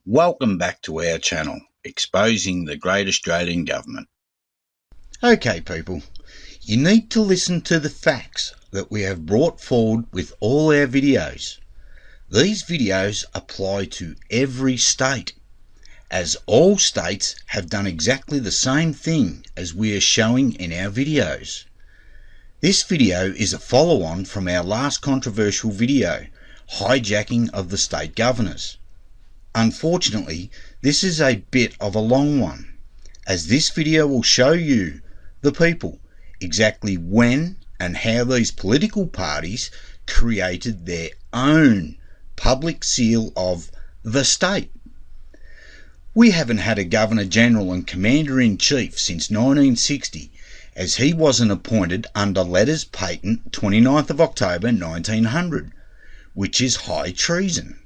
Welcome back to our channel, Exposing the Great Australian Government. Okay people, you need to listen to the facts that we have brought forward with all our videos. These videos apply to every state, as all states have done exactly the same thing as we are showing in our videos. This video is a follow-on from our last controversial video, Hijacking of the State Governors. Unfortunately, this is a bit of a long one, as this video will show you, the people, exactly when and how these political parties created their own public seal of the state. We haven't had a Governor-General and Commander-in-Chief since 1960, as he wasn't appointed under Letters Patent 29th of October 1900, which is high treason.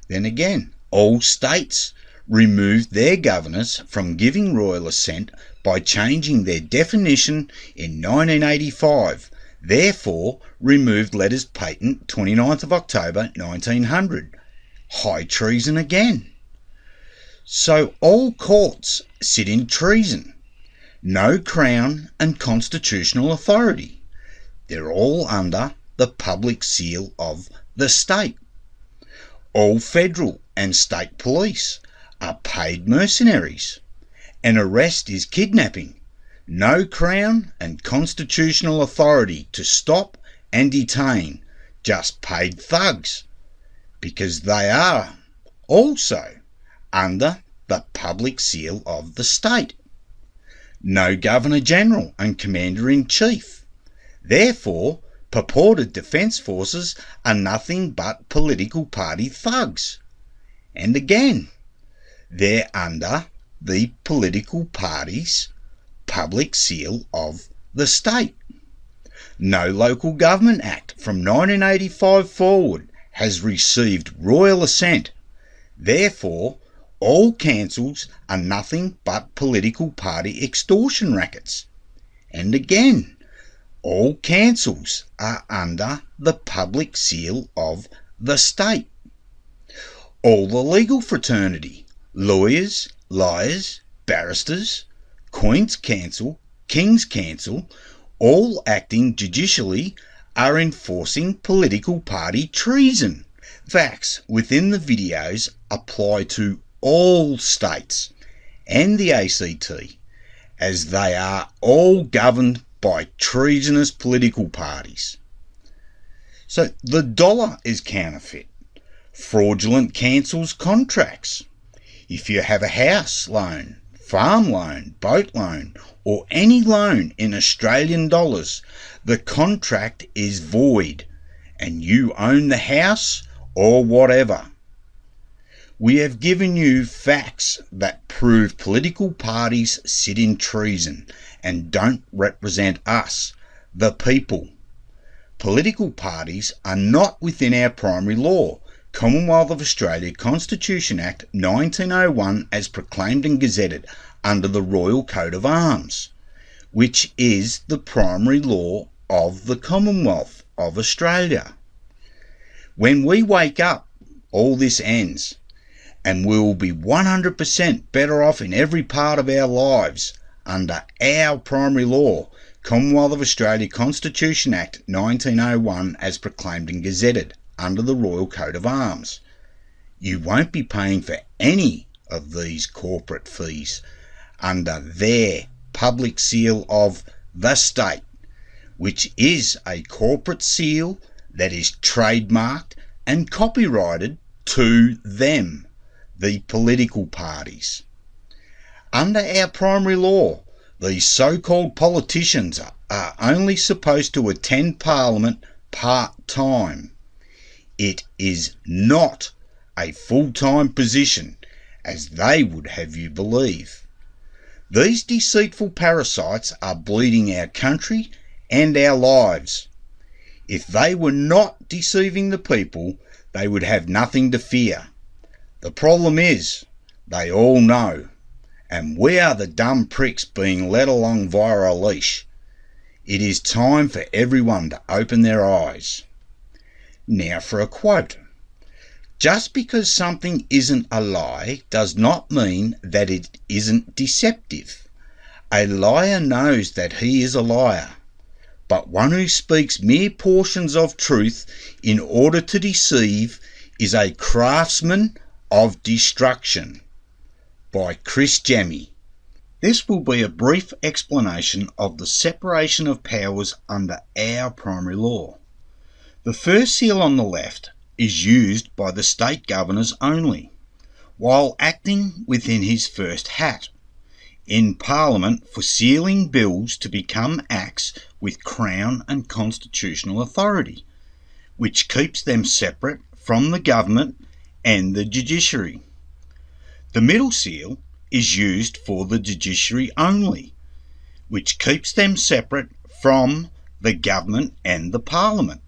Then again, all states removed their governors from giving royal assent by changing their definition in 1985, therefore removed Letters Patent 29th of October 1900. High treason again. So all courts sit in treason. No crown and constitutional authority. They're all under the public seal of the state. All federal and state police are paid mercenaries. An arrest is kidnapping. No crown and constitutional authority to stop and detain, just paid thugs, because they are also under the public seal of the state. No Governor-General and Commander-in-Chief. Therefore, purported defence forces are nothing but political party thugs. And again, they're under the political party's public seal of the state. No Local Government Act from 1985 forward has received royal assent. Therefore, all councils are nothing but political party extortion rackets. And again, all councils are under the public seal of the state. All the legal fraternity, lawyers, liars, barristers, Queen's Counsel, King's Counsel, all acting judicially, are enforcing political party treason. Facts within the videos apply to all states and the ACT, as they are all governed by treasonous political parties. So the dollar is counterfeit. Fraudulent cancels contracts. If you have a house loan, farm loan, boat loan, or any loan in Australian dollars, the contract is void and you own the house or whatever. We have given you facts that prove political parties sit in treason and don't represent us, the people. Political parties are not within our primary law, Commonwealth of Australia Constitution Act 1901, as proclaimed and gazetted under the Royal Coat of Arms, which is the primary law of the Commonwealth of Australia. When we wake up, all this ends, and we will be 100% better off in every part of our lives under our primary law, Commonwealth of Australia Constitution Act 1901, as proclaimed and gazetted under the Royal Coat of Arms. You won't be paying for any of these corporate fees under their public seal of the state, which is a corporate seal that is trademarked and copyrighted to them, the political parties. Under our primary law, these so-called politicians are only supposed to attend Parliament part-time. It is not a full-time position, as they would have you believe. These deceitful parasites are bleeding our country and our lives. If they were not deceiving the people, they would have nothing to fear. The problem is, they all know, and we are the dumb pricks being led along via a leash. It is time for everyone to open their eyes. Now for a quote. Just because something isn't a lie does not mean that it isn't deceptive. A liar knows that he is a liar, but one who speaks mere portions of truth in order to deceive is a craftsman of destruction. By Chris Jamy. This will be a brief explanation of the separation of powers under our primary law. The first seal on the left is used by the state governors only, while acting within his first hat, in Parliament for sealing bills to become acts with Crown and constitutional authority, which keeps them separate from the government and the judiciary. The middle seal is used for the judiciary only, which keeps them separate from the government and the Parliament.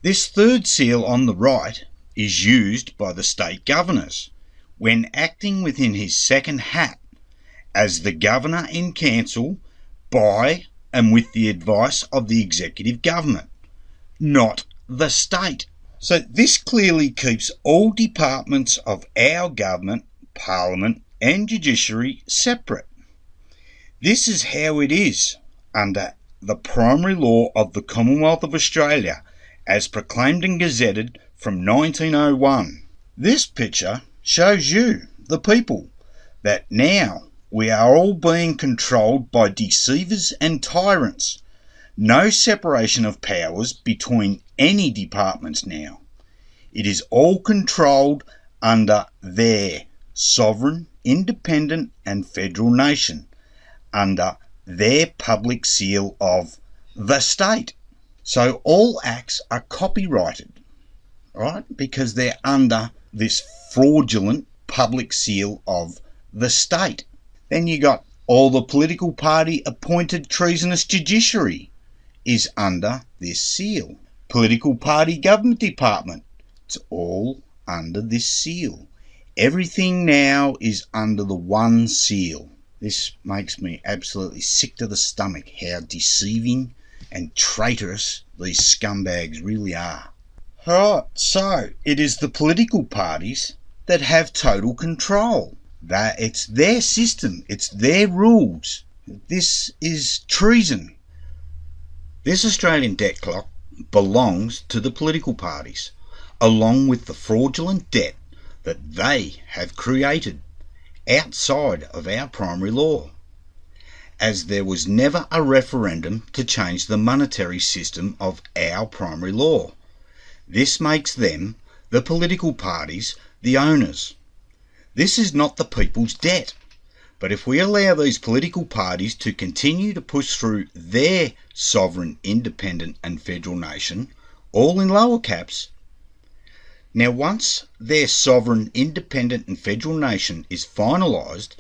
This third seal on the right is used by the state governors when acting within his second hat as the governor in council by and with the advice of the executive government, not the state. So this clearly keeps all departments of our government, Parliament and judiciary separate. This is how it is under the primary law of the Commonwealth of Australia as proclaimed and gazetted from 1901. This picture shows you, the people, that now we are all being controlled by deceivers and tyrants. No separation of powers between any departments now. It is all controlled under their sovereign, independent and federal nation, under their public seal of the state. So all acts are copyrighted, right? Because they're under this fraudulent public seal of the state. Then you got all the political party appointed treasonous judiciary is under this seal. Political party government department, it's all under this seal. Everything now is under the one seal. This makes me absolutely sick to the stomach how deceiving and traitorous these scumbags really are. Alright, so it is the political parties that have total control. It's their system, it's their rules. This is treason. This Australian debt clock belongs to the political parties, along with the fraudulent debt that they have created outside of our primary law, as there was never a referendum to change the monetary system of our primary law. This makes them, the political parties, the owners. This is not the people's debt, but if we allow these political parties to continue to push through their sovereign, independent and federal nation, all in lower caps. Now once their sovereign, independent and federal nation is finalised,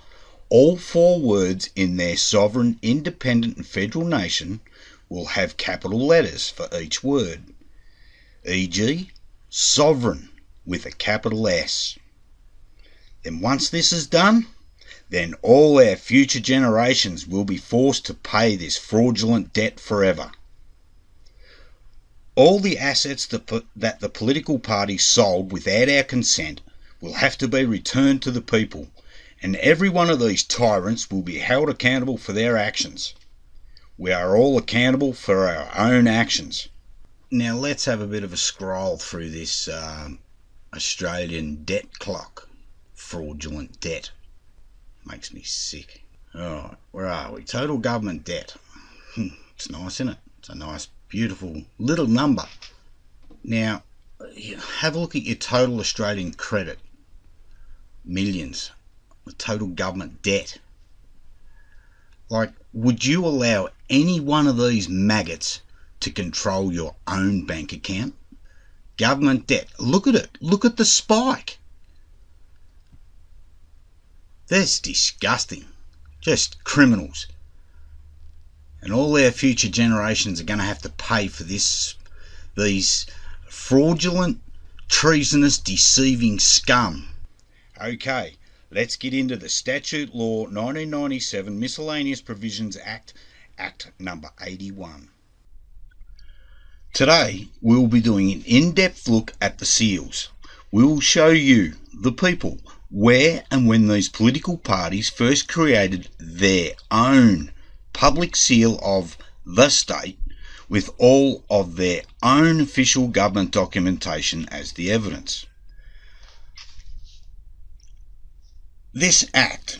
all four words in their sovereign, independent and federal nation will have capital letters for each word, e.g. sovereign with a capital S. Then once this is done, then all our future generations will be forced to pay this fraudulent debt forever. All the assets that the political parties sold without our consent will have to be returned to the people, and every one of these tyrants will be held accountable for their actions. We are all accountable for our own actions. Now let's have a bit of a scroll through this Australian debt clock. Fraudulent debt. Makes me sick. Alright, where are we? Total government debt. It's nice, isn't it? It's a nice, beautiful little number. Now, have a look at your total Australian credit. Millions. The total government debt. Like, would you allow any one of these maggots to control your own bank account? Government debt. Look at it. Look at the spike. That's disgusting. Just criminals. And all our future generations are going to have to pay for this. These fraudulent, treasonous, deceiving scum. Okay, let's get into the Statute Law 1997 Miscellaneous Provisions Act, Act number 81. Today, we'll be doing an in-depth look at the seals. We'll show you, the people, where and when these political parties first created their own public seal of the state with all of their own official government documentation as the evidence. This Act,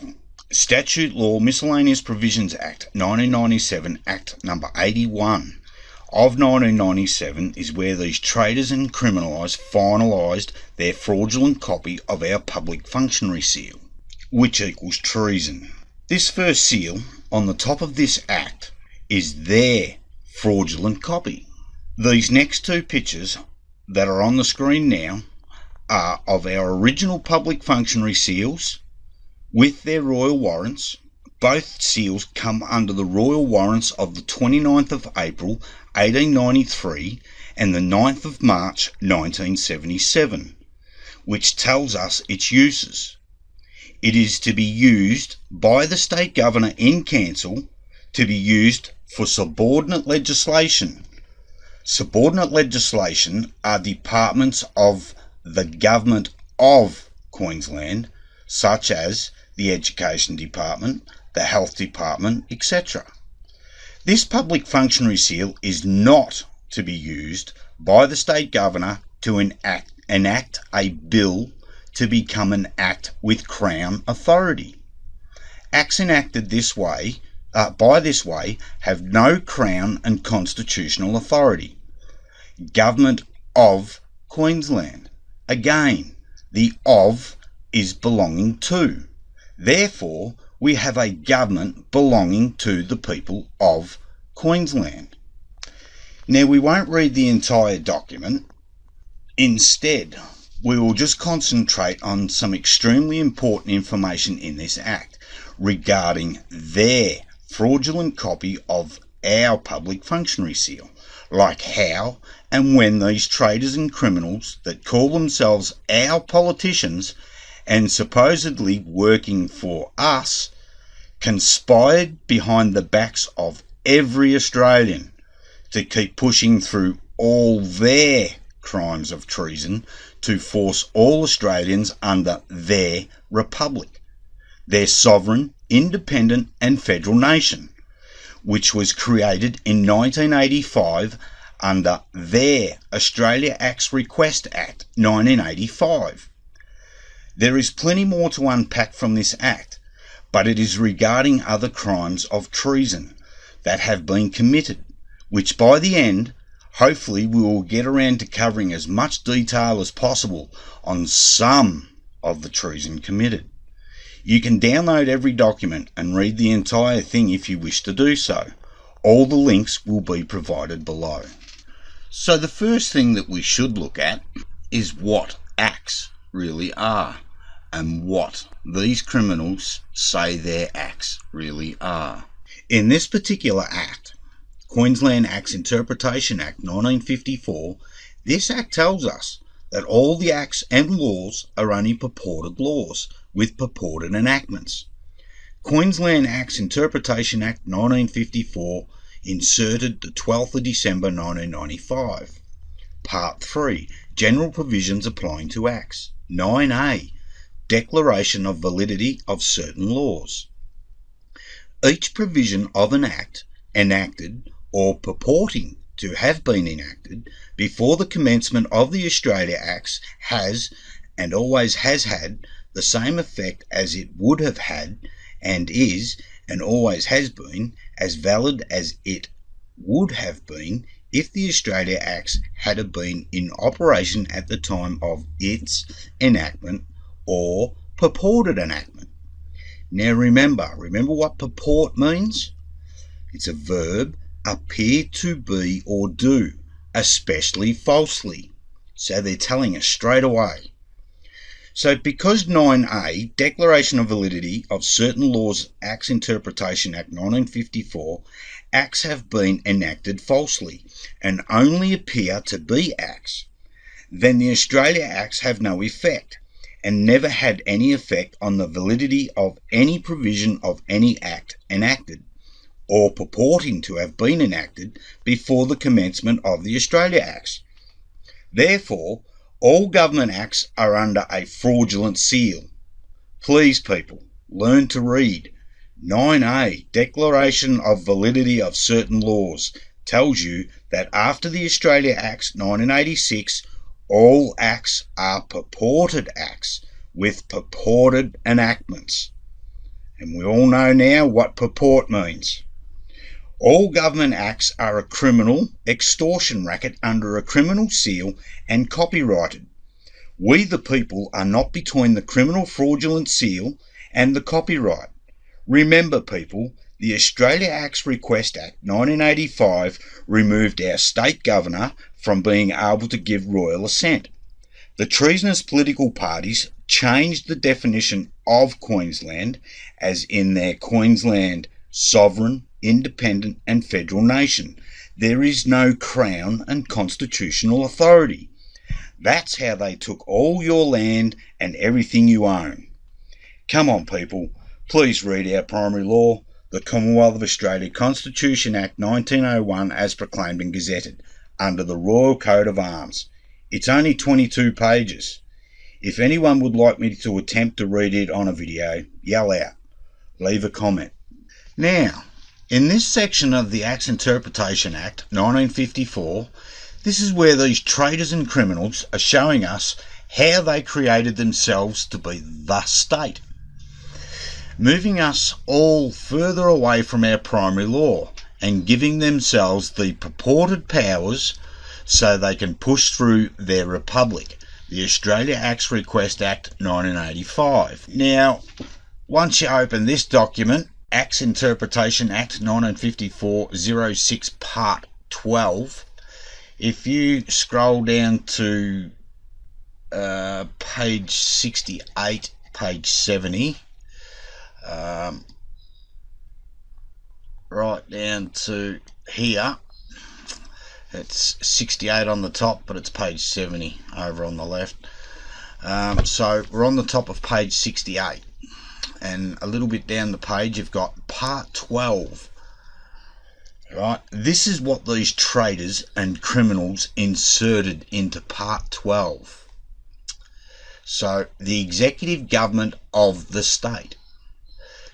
Statute Law Miscellaneous Provisions Act 1997, Act number 81 of 1997, is where these traitors and criminals finalised their fraudulent copy of our public functionary seal, which equals treason. This first seal on the top of this Act is their fraudulent copy. These next two pictures that are on the screen now are of our original public functionary seals with their royal warrants. Both seals come under the royal warrants of the 29th of April 1893 and the 9th of March 1977, which tells us its uses. It is to be used by the state governor in council to be used for subordinate legislation. Subordinate legislation are departments of the government of Queensland, such as the Education Department, the Health Department, etc. This public functionary seal is not to be used by the state governor to enact a bill to become an act with Crown authority. Acts enacted this way, by this way, have no Crown and constitutional authority. Government of Queensland. Again, the of is belonging to. Therefore, we have a government belonging to the people of Queensland. Now, we won't read the entire document. Instead, we will just concentrate on some extremely important information in this Act regarding their fraudulent copy of our public functionary seal, like how and when these traitors and criminals that call themselves our politicians and supposedly working for us conspired behind the backs of every Australian to keep pushing through all their crimes of treason to force all Australians under their republic, their sovereign, independent and federal nation, which was created in 1985 under their Australia Acts Request Act 1985. There is plenty more to unpack from this Act, but it is regarding other crimes of treason that have been committed, which by the end, hopefully we will get around to covering as much detail as possible on some of the treason committed. You can download every document and read the entire thing if you wish to do so. All the links will be provided below. So the first thing that we should look at is what acts really are and what these criminals say their acts really are. In this particular Act, Queensland Acts Interpretation Act 1954, this Act tells us that all the acts and laws are only purported laws with purported enactments. Queensland Acts Interpretation Act 1954 inserted the 12th of December 1995. Part 3, General Provisions Applying to Acts. 9A, Declaration of Validity of Certain Laws. Each provision of an Act enacted or purporting to have been enacted before the commencement of the Australia Acts has and always has had the same effect as it would have had and is and always has been as valid as it would have been if the Australia Acts had been in operation at the time of its enactment or purported enactment. Now remember what purport means? It's a verb, appear to be or do, especially falsely. So they're telling us straight away. So because 9A, Declaration of Validity of Certain Laws, Acts Interpretation Act 1954, acts have been enacted falsely and only appear to be acts, then the Australia Acts have no effect and never had any effect on the validity of any provision of any act enacted or purporting to have been enacted before the commencement of the Australia Acts. Therefore, all government acts are under a fraudulent seal. Please, people, learn to read. 9A, Declaration of Validity of Certain Laws, tells you that after the Australia Acts 1986, all acts are purported acts with purported enactments. And we all know now what purport means. All government acts are a criminal extortion racket under a criminal seal and copyrighted. We the people are not between the criminal fraudulent seal and the copyright. Remember, people, the Australia Acts Request Act 1985 removed our state governor from being able to give royal assent. The treasonous political parties changed the definition of Queensland as in their Queensland sovereign, independent and federal nation. There is no crown and constitutional authority. That's how they took all your land and everything you own. Come on, people. Please read our primary law, the Commonwealth of Australia Constitution Act 1901 as proclaimed and gazetted, under the Royal Coat of Arms. It's only 22 pages. If anyone would like me to attempt to read it on a video, yell out. Leave a comment. Now, in this section of the Acts Interpretation Act 1954, this is where these traitors and criminals are showing us how they created themselves to be the state, moving us all further away from our primary law and giving themselves the purported powers so they can push through their republic, the Australia Acts Request Act 1985. Now, once you open this document, Acts Interpretation Act 1954-06 Part 12, if you scroll down to page 68, page 70, right down to here, it's 68 on the top, but it's page 70 over on the left. So we're on the top of page 68, and a little bit down the page you've got part 12. Right, this is what these traitors and criminals inserted into part 12. So the executive government of the state.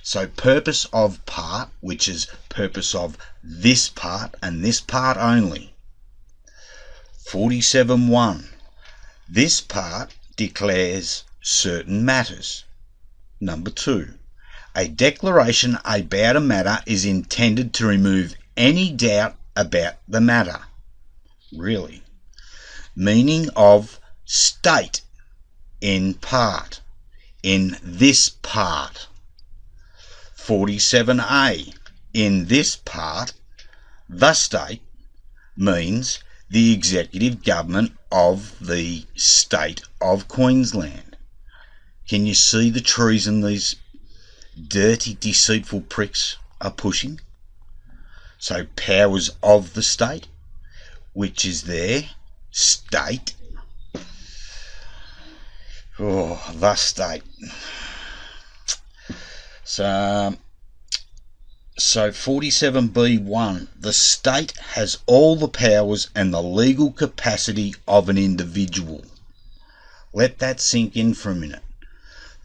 So purpose of part, which is purpose of this part and this part only. 47.1. This part declares certain matters. Number 2. A declaration about a matter is intended to remove any doubt about the matter. Really. Meaning of state in part. In this part. 47A. In this part, the state means the executive government of the state of Queensland. Can you see the treason these dirty, deceitful pricks are pushing? So powers of the state, which is their state. Oh, the state. So 47B1, the state has all the powers and the legal capacity of an individual. Let that sink in for a minute.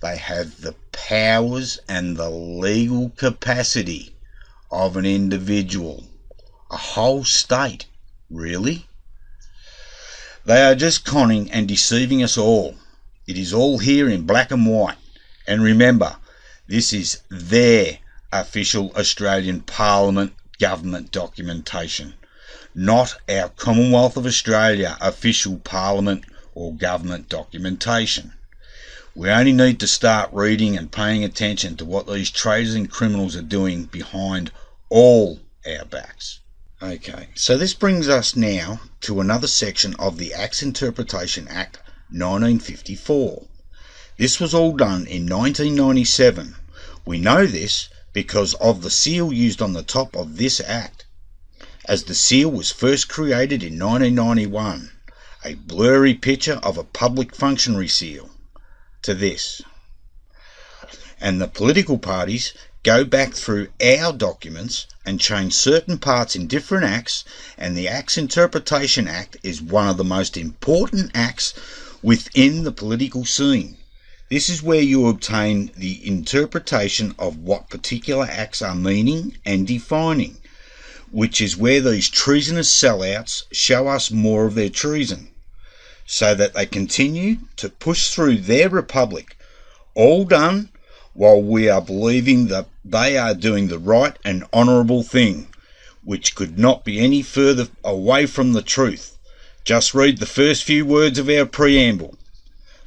They have the powers and the legal capacity of an individual. A whole state, really? They are just conning and deceiving us all. It is all here in black and white. And remember, this is their official Australian Parliament government documentation, not our Commonwealth of Australia official Parliament or government documentation. We only need to start reading and paying attention to what these traitors and criminals are doing behind all our backs. Okay, so this brings us now to another section of the Acts Interpretation Act 1954. This was all done in 1997. We know this because of the seal used on the top of this act, as the seal was first created in 1991, a blurry picture of a public functionary seal to this. And the political parties go back through our documents and change certain parts in different acts, and the Acts Interpretation Act is one of the most important acts within the political scene. This is where you obtain the interpretation of what particular acts are meaning and defining, which is where these treasonous sellouts show us more of their treason, so that they continue to push through their republic, all done while we are believing that they are doing the right and honourable thing, which could not be any further away from the truth. Just read the first few words of our preamble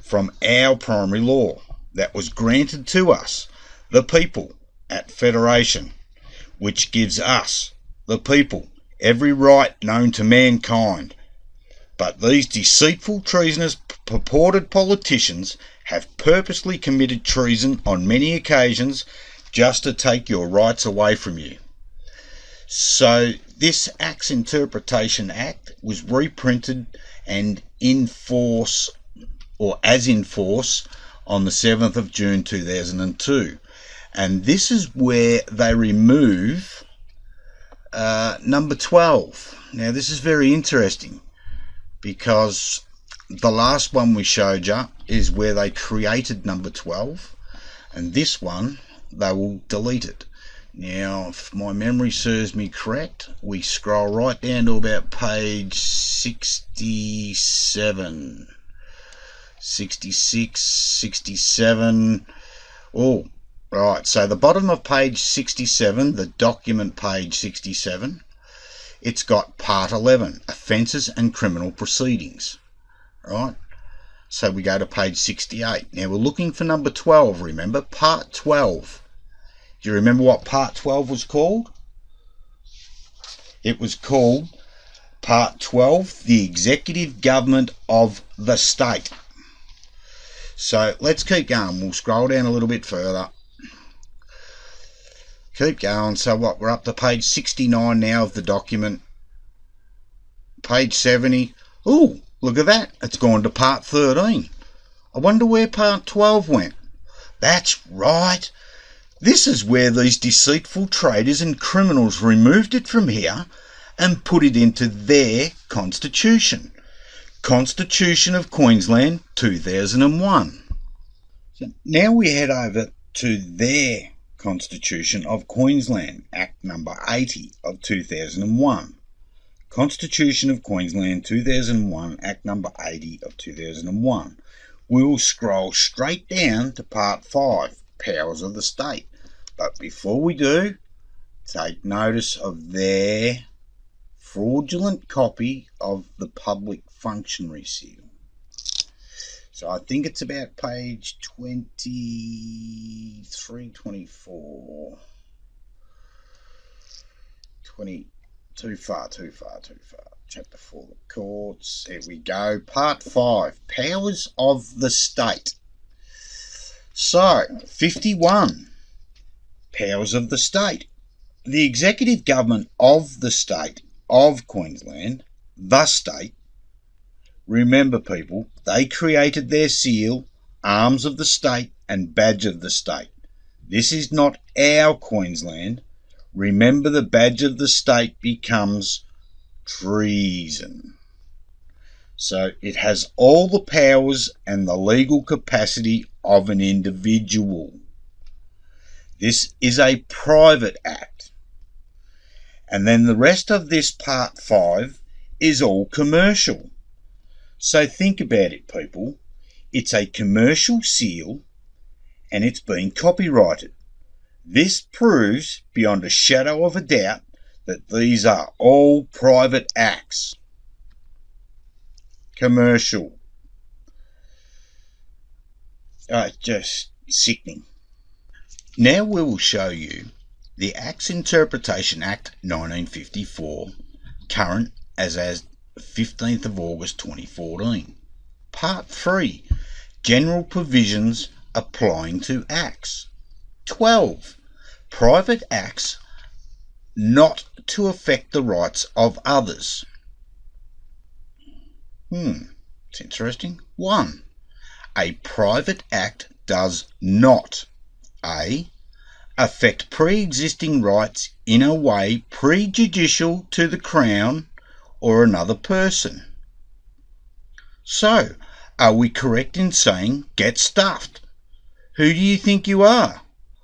from our primary law that was granted to us, the people, at Federation, which gives us, the people, every right known to mankind. But these deceitful, treasonous, purported politicians have purposely committed treason on many occasions just to take your rights away from you. So this Acts Interpretation Act was reprinted and in force, or as in force, on the 7th of June 2002. And this is where they remove number 12. Now this is very interesting, because the last one we showed you is where they created number 12, and this one they will delete it. Now, if my memory serves me correct, we scroll right down to about page 67, 66, 67. Oh, right. So the bottom of page 67, the document page 67, it's got part 11, offences and criminal proceedings. Right. So we go to page 68. Now we're looking for number 12. Remember, part 12. Do you remember what part 12 was called? It was called part 12, the executive government of the state. So let's keep going. We'll scroll down a little bit further. Keep going. So what? We're up to page 69 now of the document. Page 70. Ooh, look at that. It's gone to part 13. I wonder where part 12 went. That's right. This is where these deceitful traitors and criminals removed it from here and put it into their constitution. Constitution of Queensland 2001. So now we head over to their Constitution of Queensland, Act number 80 of 2001. Constitution of Queensland 2001, Act number 80 of 2001. We will scroll straight down to part 5, Powers of the State. But before we do, take notice of their fraudulent copy of the Public Functionary Seal. So I think it's about page 23, 24. 20, too far. Chapter 4, the courts. There we go. Part 5, Powers of the State. So, 51. Powers of the State. The executive government of the state of Queensland, the state. Remember, people, they created their seal, arms of the state and badge of the state. This is not our Queensland. Remember, the badge of the state becomes treason. So it has all the powers and the legal capacity of an individual. This is a private act. And then the rest of this part 5 is all commercial. So think about it, people. It's a commercial seal and it's been copyrighted. This proves beyond a shadow of a doubt that these are all private acts. Commercial. Just sickening. Now we will show you the Acts Interpretation Act 1954, current as 15th of August 2014. Part 3, General Provisions Applying to Acts. 12, Private Acts not to affect the rights of others. It's interesting. 1. A private act does not A. affect pre-existing rights in a way prejudicial to the Crown or another person. So, are we correct in saying get stuffed? Who do you think you are?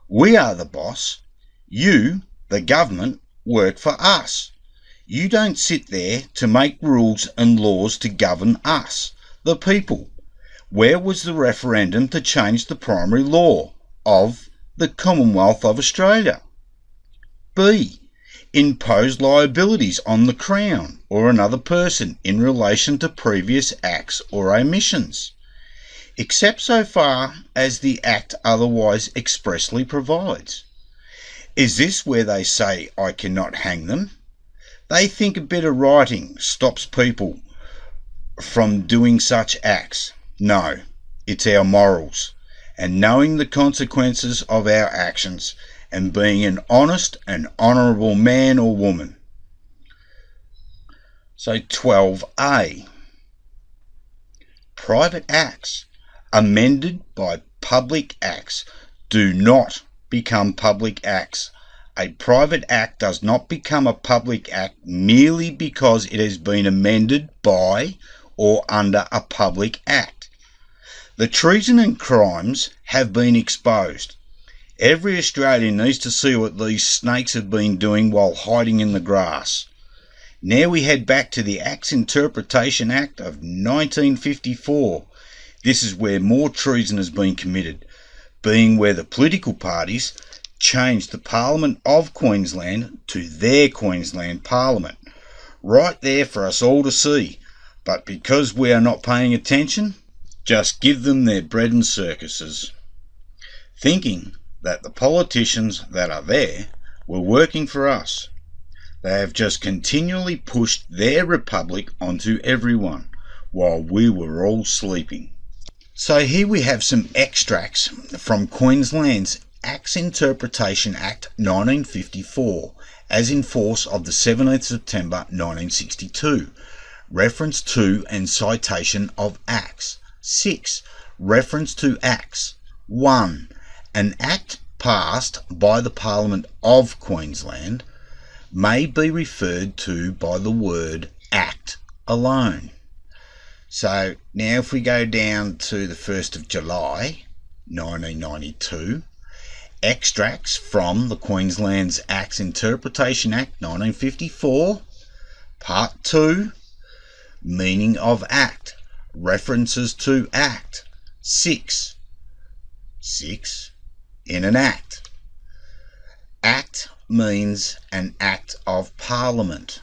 We are the boss. You, the government, work for us. You don't sit there to make rules and laws to govern us, the people. Where was the referendum to change the primary law of the Commonwealth of Australia? B. Impose liabilities on the Crown or another person in relation to previous acts or omissions, except so far as the Act otherwise expressly provides. Is this where they say I cannot hang them? They think a bit of writing stops people from doing such acts. No, it's our morals, and knowing the consequences of our actions, and being an honest and honourable man or woman. So 12A. Private acts amended by public acts do not become public acts. A private act does not become a public act merely because it has been amended by or under a public act. The treason and crimes have been exposed. Every Australian needs to see what these snakes have been doing while hiding in the grass. Now we head back to the Acts Interpretation Act of 1954. This is where more treason has been committed, being where the political parties changed the Parliament of Queensland to their Queensland Parliament. Right there for us all to see. But because we are not paying attention, just give them their bread and circuses, thinking that the politicians that are there were working for us. They have just continually pushed their republic onto everyone while we were all sleeping. So here we have some extracts from Queensland's Acts Interpretation Act 1954 as in force of the 17th September 1962. Reference to and citation of acts. 6. Reference to acts. 1. An act passed by the Parliament of Queensland may be referred to by the word act alone. So now if we go down to the 1st of July 1992, extracts from the Queensland's Acts Interpretation Act 1954, Part 2, meaning of act, references to act. 6. In an act. Act means an act of Parliament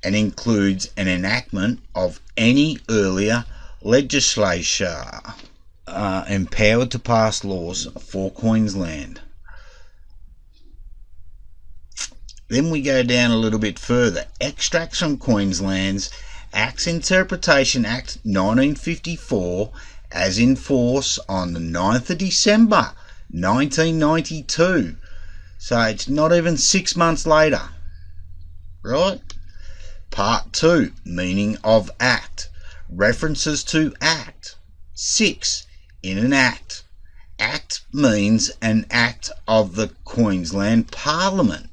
and includes an enactment of any earlier legislature empowered to pass laws for Queensland. Then we go down a little bit further. Extracts from Queensland's Acts Interpretation Act 1954 as in force on the 9th of December 1992. So it's not even 6 months later. Right? Part 2, meaning of act. References to act. 6. In an act. Act means an act of the Queensland Parliament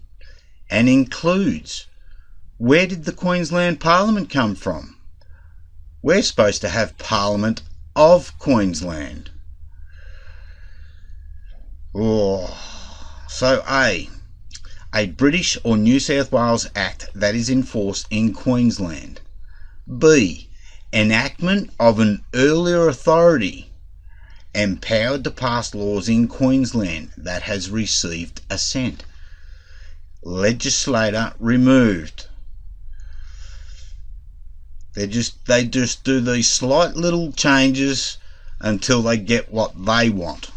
and includes. Where did the Queensland Parliament come from? We're supposed to have Parliament of Queensland. So A British or New South Wales Act that is in force in Queensland. B. Enactment of an earlier authority empowered to pass laws in Queensland that has received assent. Legislator removed. They just do these slight little changes until they get what they want.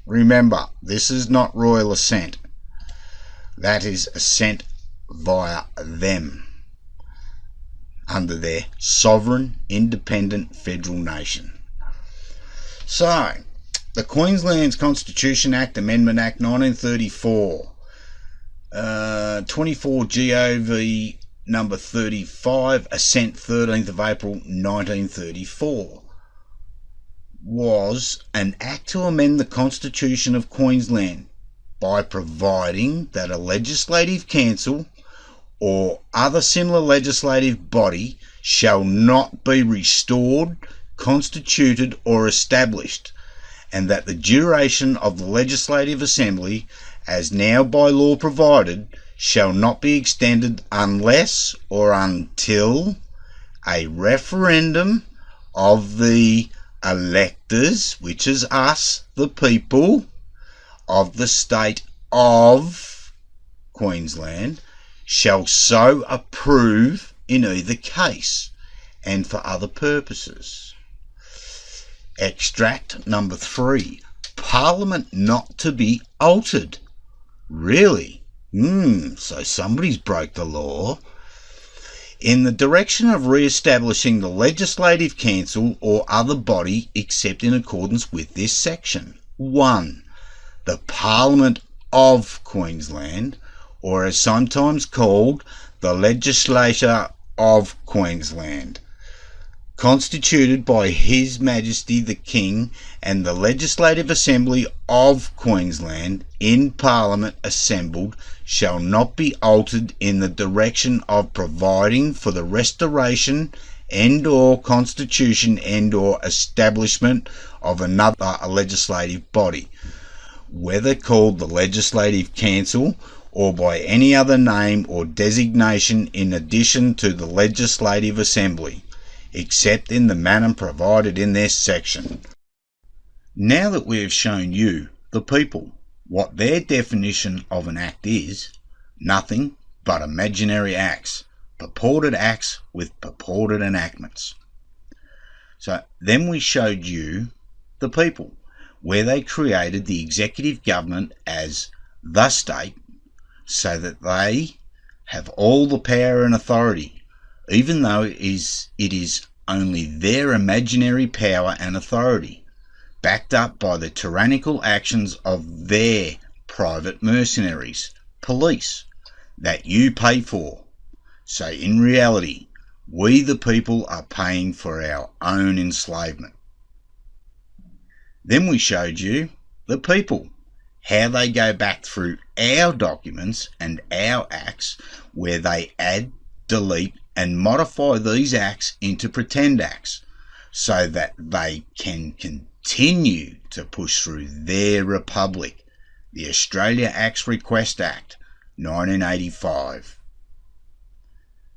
Remember, this is not royal assent. That is assent via them under their sovereign, independent federal nation. So, the Queensland's Constitution Act Amendment Act 1934, 24 GOV number 35, assent 13th of April 1934, was an act to amend the Constitution of Queensland by providing that a legislative council or other similar legislative body shall not be restored, constituted or established, and that the duration of the Legislative Assembly, as now by law provided, shall not be extended unless or until a referendum of the electors, which is us, the people of the state of Queensland, shall so approve in either case and for other purposes. Extract number 3. Parliament not to be altered. Really? So somebody's broke the law. In the direction of re-establishing the Legislative Council or other body except in accordance with this section. 1. The Parliament of Queensland, or as sometimes called, the Legislature of Queensland, constituted by His Majesty the King, and the Legislative Assembly of Queensland in Parliament assembled shall not be altered in the direction of providing for the restoration and or constitution and or establishment of another legislative body, whether called the Legislative Council or by any other name or designation in addition to the Legislative Assembly, except in the manner provided in this section. Now that we have shown you, the people, what their definition of an act is, nothing but imaginary acts, purported acts with purported enactments. So then we showed you, the people, where they created the executive government as the state, so that they have all the power and authority, even though it is only their imaginary power and authority, backed up by the tyrannical actions of their private mercenaries, police, that you pay for. So in reality, we the people are paying for our own enslavement. Then we showed you, the people, how they go back through our documents and our acts, where they add, delete and modify these acts into pretend acts, so that they can continue to push through their republic, the Australia Acts Request Act 1985.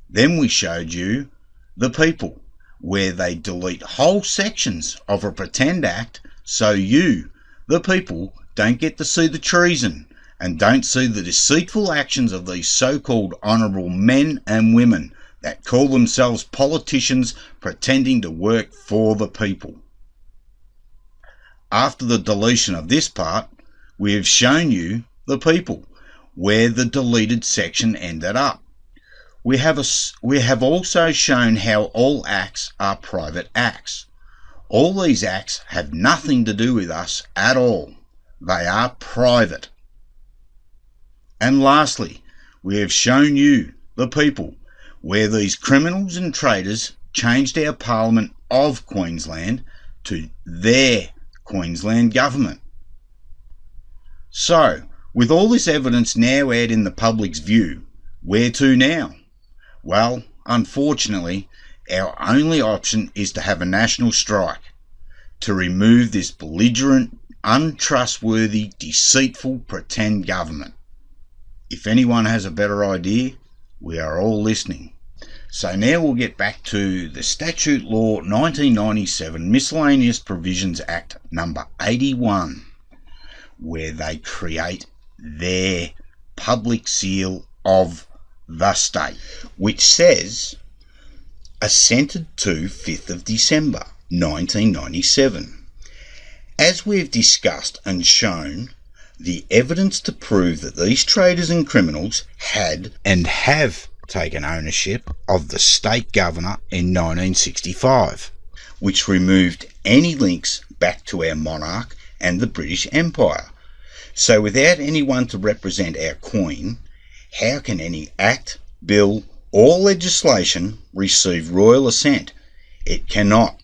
Then we showed you, the people, where they delete whole sections of a pretend act, so you, the people, don't get to see the treason and don't see the deceitful actions of these so-called honourable men and women that call themselves politicians pretending to work for the people. After the deletion of this part, we have shown you, the people, where the deleted section ended up. We have also shown how all acts are private acts. All these acts have nothing to do with us at all. They are private. And lastly, we have shown you, the people, where these criminals and traitors changed our Parliament of Queensland to their Queensland government. So, with all this evidence now out in the public's view, where to now? Well, unfortunately, our only option is to have a national strike, to remove this belligerent, untrustworthy, deceitful, pretend government. If anyone has a better idea, we are all listening. So now we'll get back to the Statute Law 1997 Miscellaneous Provisions Act number 81, where they create their public seal of the state, which says, assented to 5th of December 1997. As we've discussed and shown, the evidence to prove that these traitors and criminals had and have taken ownership of the state governor in 1965, which removed any links back to our monarch and the British Empire. So without anyone to represent our Queen, how can any act, bill or legislation receive royal assent? It cannot.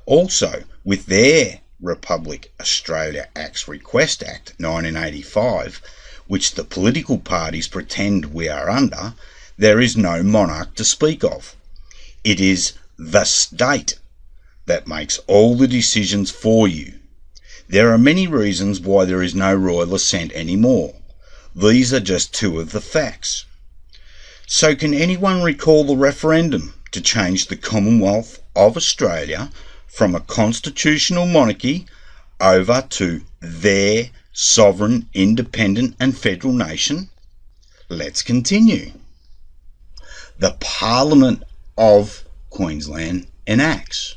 Also, with their Republic Australia Acts Request Act 1985, which the political parties pretend we are under, there is no monarch to speak of. It is the state that makes all the decisions for you. There are many reasons why there is no royal assent anymore. These are just two of the facts. So can anyone recall the referendum to change the Commonwealth of Australia from a constitutional monarchy over to their sovereign, independent and federal nation? Let's continue. The Parliament of Queensland enacts.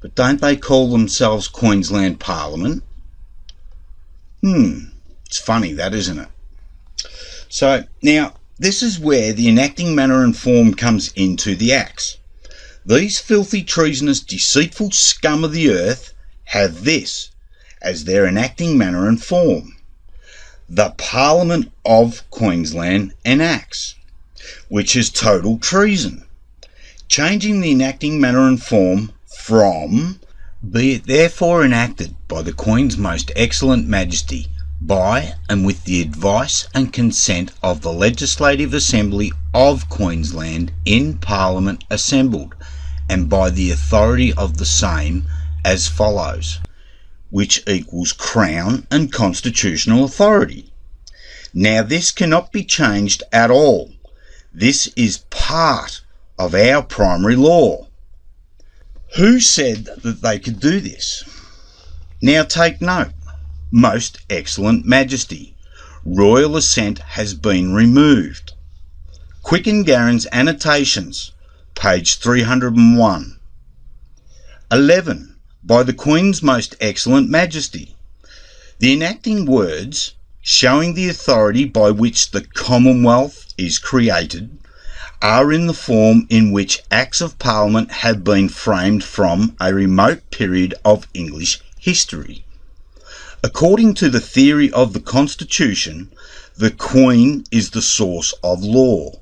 But don't they call themselves Queensland Parliament? It's funny that, isn't it? So now this is where the enacting manner and form comes into the acts. These filthy, treasonous, deceitful scum of the earth have this as their enacting manner and form. The Parliament of Queensland enacts, which is total treason, changing the enacting manner and form from, be it therefore enacted by the Queen's most excellent Majesty, by and with the advice and consent of the Legislative Assembly of Queensland in Parliament assembled, and by the authority of the same, as follows, which equals Crown and constitutional authority. Now this cannot be changed at all. This is part of our primary law. Who said that they could do this? Now take note. Most excellent Majesty. Royal assent has been removed. Quicken-Garron's annotations, page 301. 11. By the Queen's most excellent Majesty. The enacting words, showing the authority by which the Commonwealth is created, are in the form in which Acts of Parliament have been framed from a remote period of English history. According to the theory of the Constitution, the Queen is the source of law.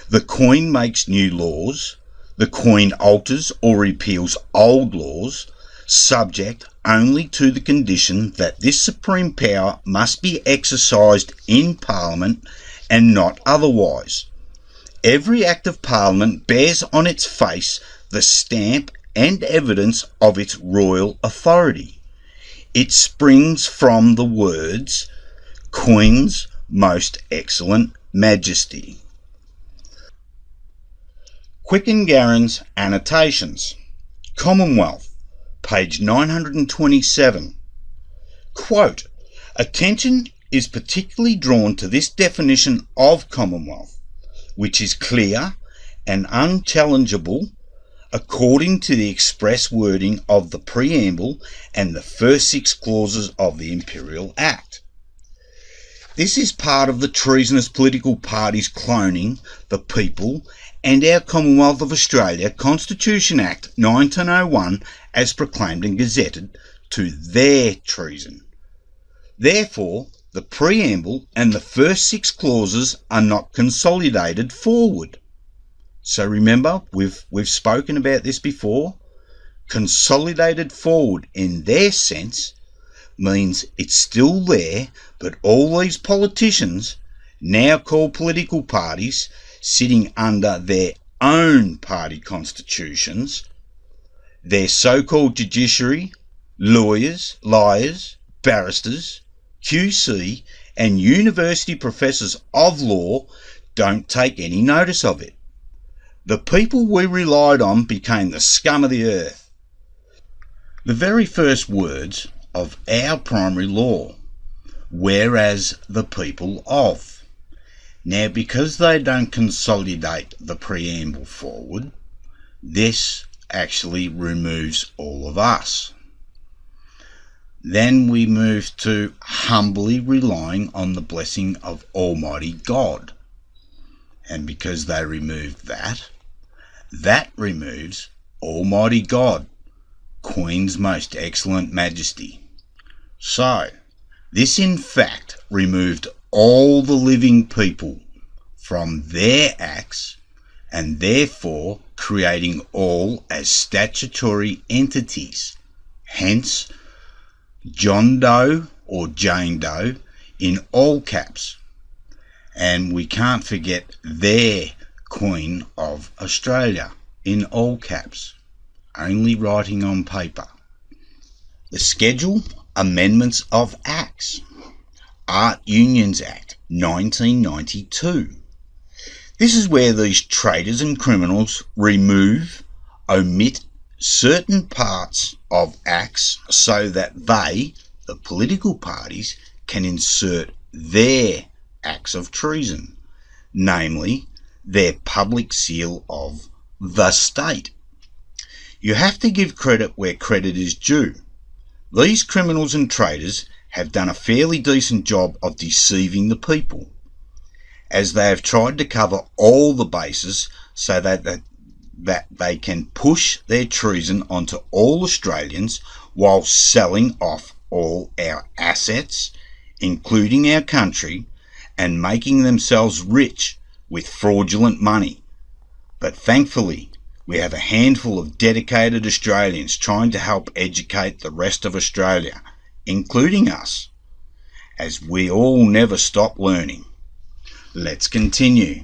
The Queen makes new laws. The Queen alters or repeals old laws, subject only to the condition that this supreme power must be exercised in Parliament and not otherwise. Every Act of Parliament bears on its face the stamp and evidence of its royal authority. It springs from the words, Queen's Most Excellent Majesty. Quicken-Garron's annotations. Commonwealth, page 927. Quote, attention is particularly drawn to this definition of Commonwealth, which is clear and unchallengeable according to the express wording of the preamble and the first 6 clauses of the Imperial Act. This is part of the treasonous political parties cloning the people and our Commonwealth of Australia Constitution Act 1901 as proclaimed and gazetted to their treason. Therefore, the preamble and the first 6 clauses are not consolidated forward. So remember, we've spoken about this before. Consolidated forward in their sense means it's still there, but all these politicians, now called political parties, sitting under their own party constitutions, their so-called judiciary, lawyers, liars, barristers, QC and university professors of law don't take any notice of it. The people we relied on became the scum of the earth. The very first words of our primary law, whereas the people of. Now, because they don't consolidate the preamble forward, this actually removes all of us. Then we move to humbly relying on the blessing of Almighty God. And because they removed that, that removes Almighty God, Queen's Most Excellent Majesty. So, this in fact removed all the living people from their acts and therefore creating all as statutory entities. hence John Doe or Jane Doe in all caps. And we can't forget their Queen of Australia in all caps, only writing on paper. The Schedule Amendments of Acts. Art Unions Act 1992. This is where these traitors and criminals remove, omit certain parts of acts so that they, the political parties, can insert their acts of treason, namely their public seal of the state. You have to give credit where credit is due. These criminals and traitors have done a fairly decent job of deceiving the people, as they have tried to cover all the bases so that they can push their treason onto all Australians while selling off all our assets, including our country, and making themselves rich with fraudulent money. But thankfully, we have a handful of dedicated Australians trying to help educate the rest of Australia, including us, as we all never stop learning. Let's continue.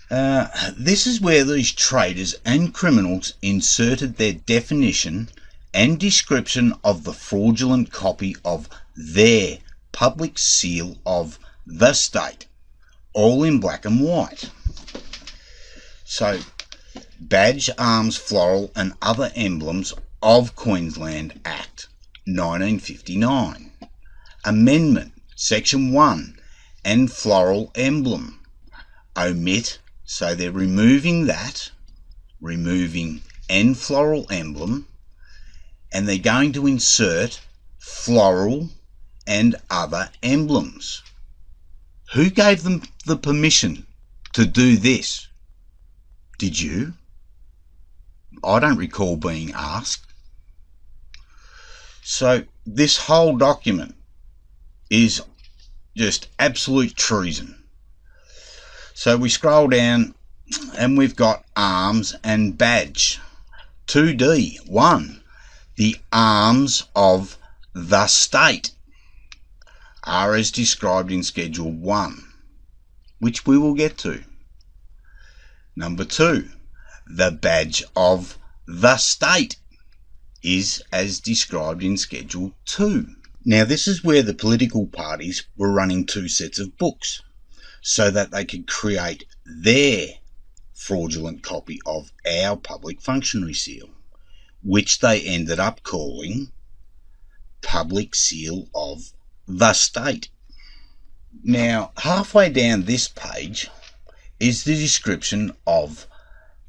This is where these traitors and criminals inserted their definition and description of the fraudulent copy of their public seal of the state, all in black and white. So, Badge, Arms, Floral and Other Emblems of Queensland Act 1959. Amendment, Section 1, and floral emblem. Omit, so they're removing that, removing and floral emblem, and they're going to insert floral and other emblems. Who gave them the permission to do this? Did you? I don't recall being asked. So this whole document is just absolute treason. So we scroll down and we've got arms and badge. 2D, 1. The arms of the state are as described in Schedule 1, which we will get to. Number 2. The badge of the state is as described in Schedule 2. Now this is where the political parties were running two sets of books so that they could create their fraudulent copy of our public functionary seal, which they ended up calling Public Seal of the State. Now halfway down this page is the description of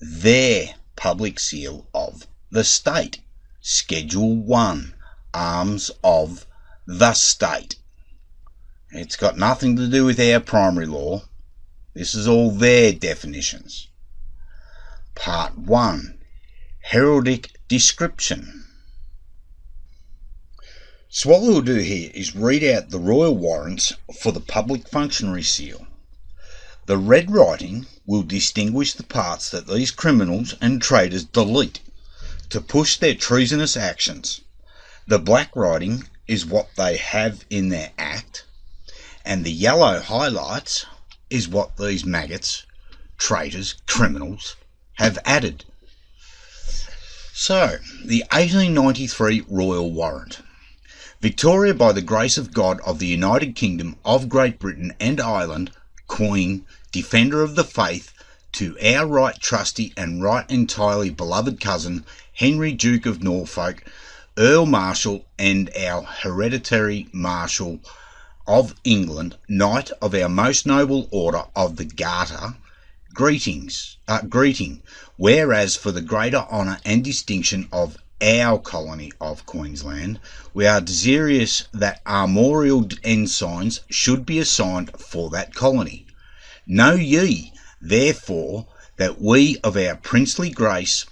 their Public Seal of the State, Schedule 1, Arms of the State. It's got nothing to do with our primary law. This is all their definitions. Part 1, Heraldic Description. So what we'll do here is read out the royal warrants for the public functionary seal. The red writing will distinguish the parts that these criminals and traitors delete to push their treasonous actions. The black writing is what they have in their act, and the yellow highlights is what these maggots, traitors, criminals have added. So, the 1893 Royal Warrant. Victoria, by the grace of God of the United Kingdom of Great Britain and Ireland, Queen, Defender of the Faith, to our right trusty and right entirely beloved cousin, Henry Duke of Norfolk, Earl Marshal and our hereditary Marshal of England, Knight of our most noble order of the Garter, greeting, whereas for the greater honour and distinction of our colony of Queensland, we are desirous that armorial ensigns should be assigned for that colony. Know ye, therefore, that we of our princely grace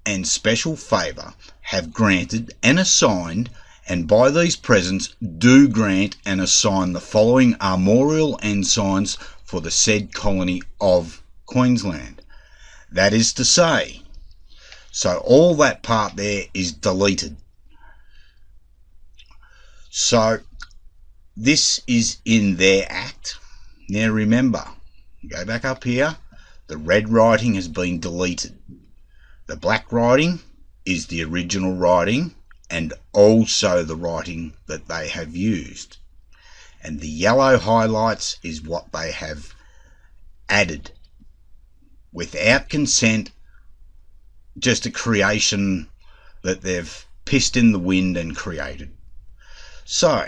and special favour have granted and assigned, and by these presents do grant and assign the following armorial ensigns for the said colony of Queensland. That is to say, so all that part there is deleted So this is in their act. Now remember, go back up here, the red writing has been deleted. The black writing is the original writing and also the writing that they have used. And the yellow highlights is what they have added without consent, just a creation that they've pissed in the wind and created. So,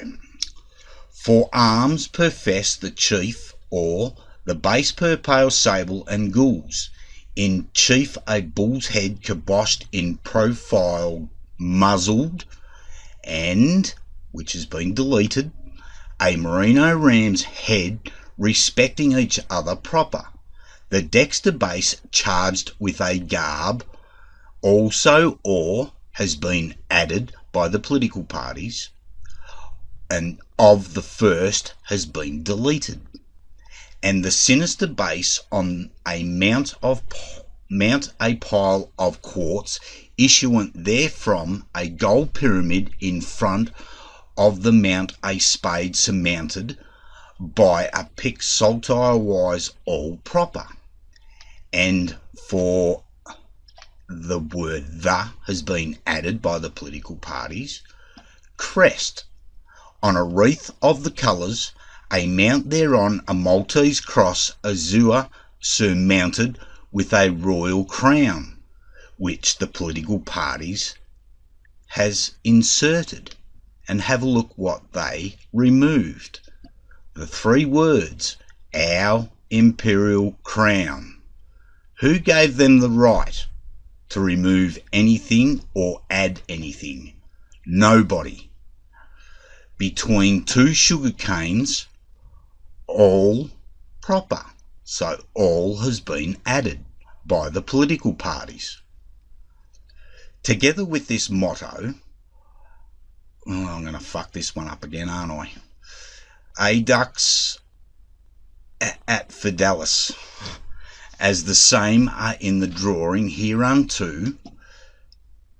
for arms per fess the chief, or the base per pale sable and gules. In chief a bull's head kiboshed in profile muzzled, and, which has been deleted, a merino ram's head respecting each other proper. The dexter base charged with a garb, also or has been added by the political parties, and of the first has been deleted. And the sinister base on a mount a pile of quartz, issuant therefrom a gold pyramid in front of the mount a spade surmounted by a pick saltire wise all proper. And for the word "the" has been added by the political parties. Crest, on a wreath of the colours, a mount thereon a Maltese cross azure surmounted with a royal crown, which the political parties has inserted. And have a look what they removed. The 3 words, our imperial crown. Who gave them the right to remove anything or add anything? Nobody. Between 2 sugar canes, all proper. So all has been added by the political parties. Together with this motto, I'm going to fuck this one up again, aren't I? Adux at Fidelis, as the same are in the drawing hereunto,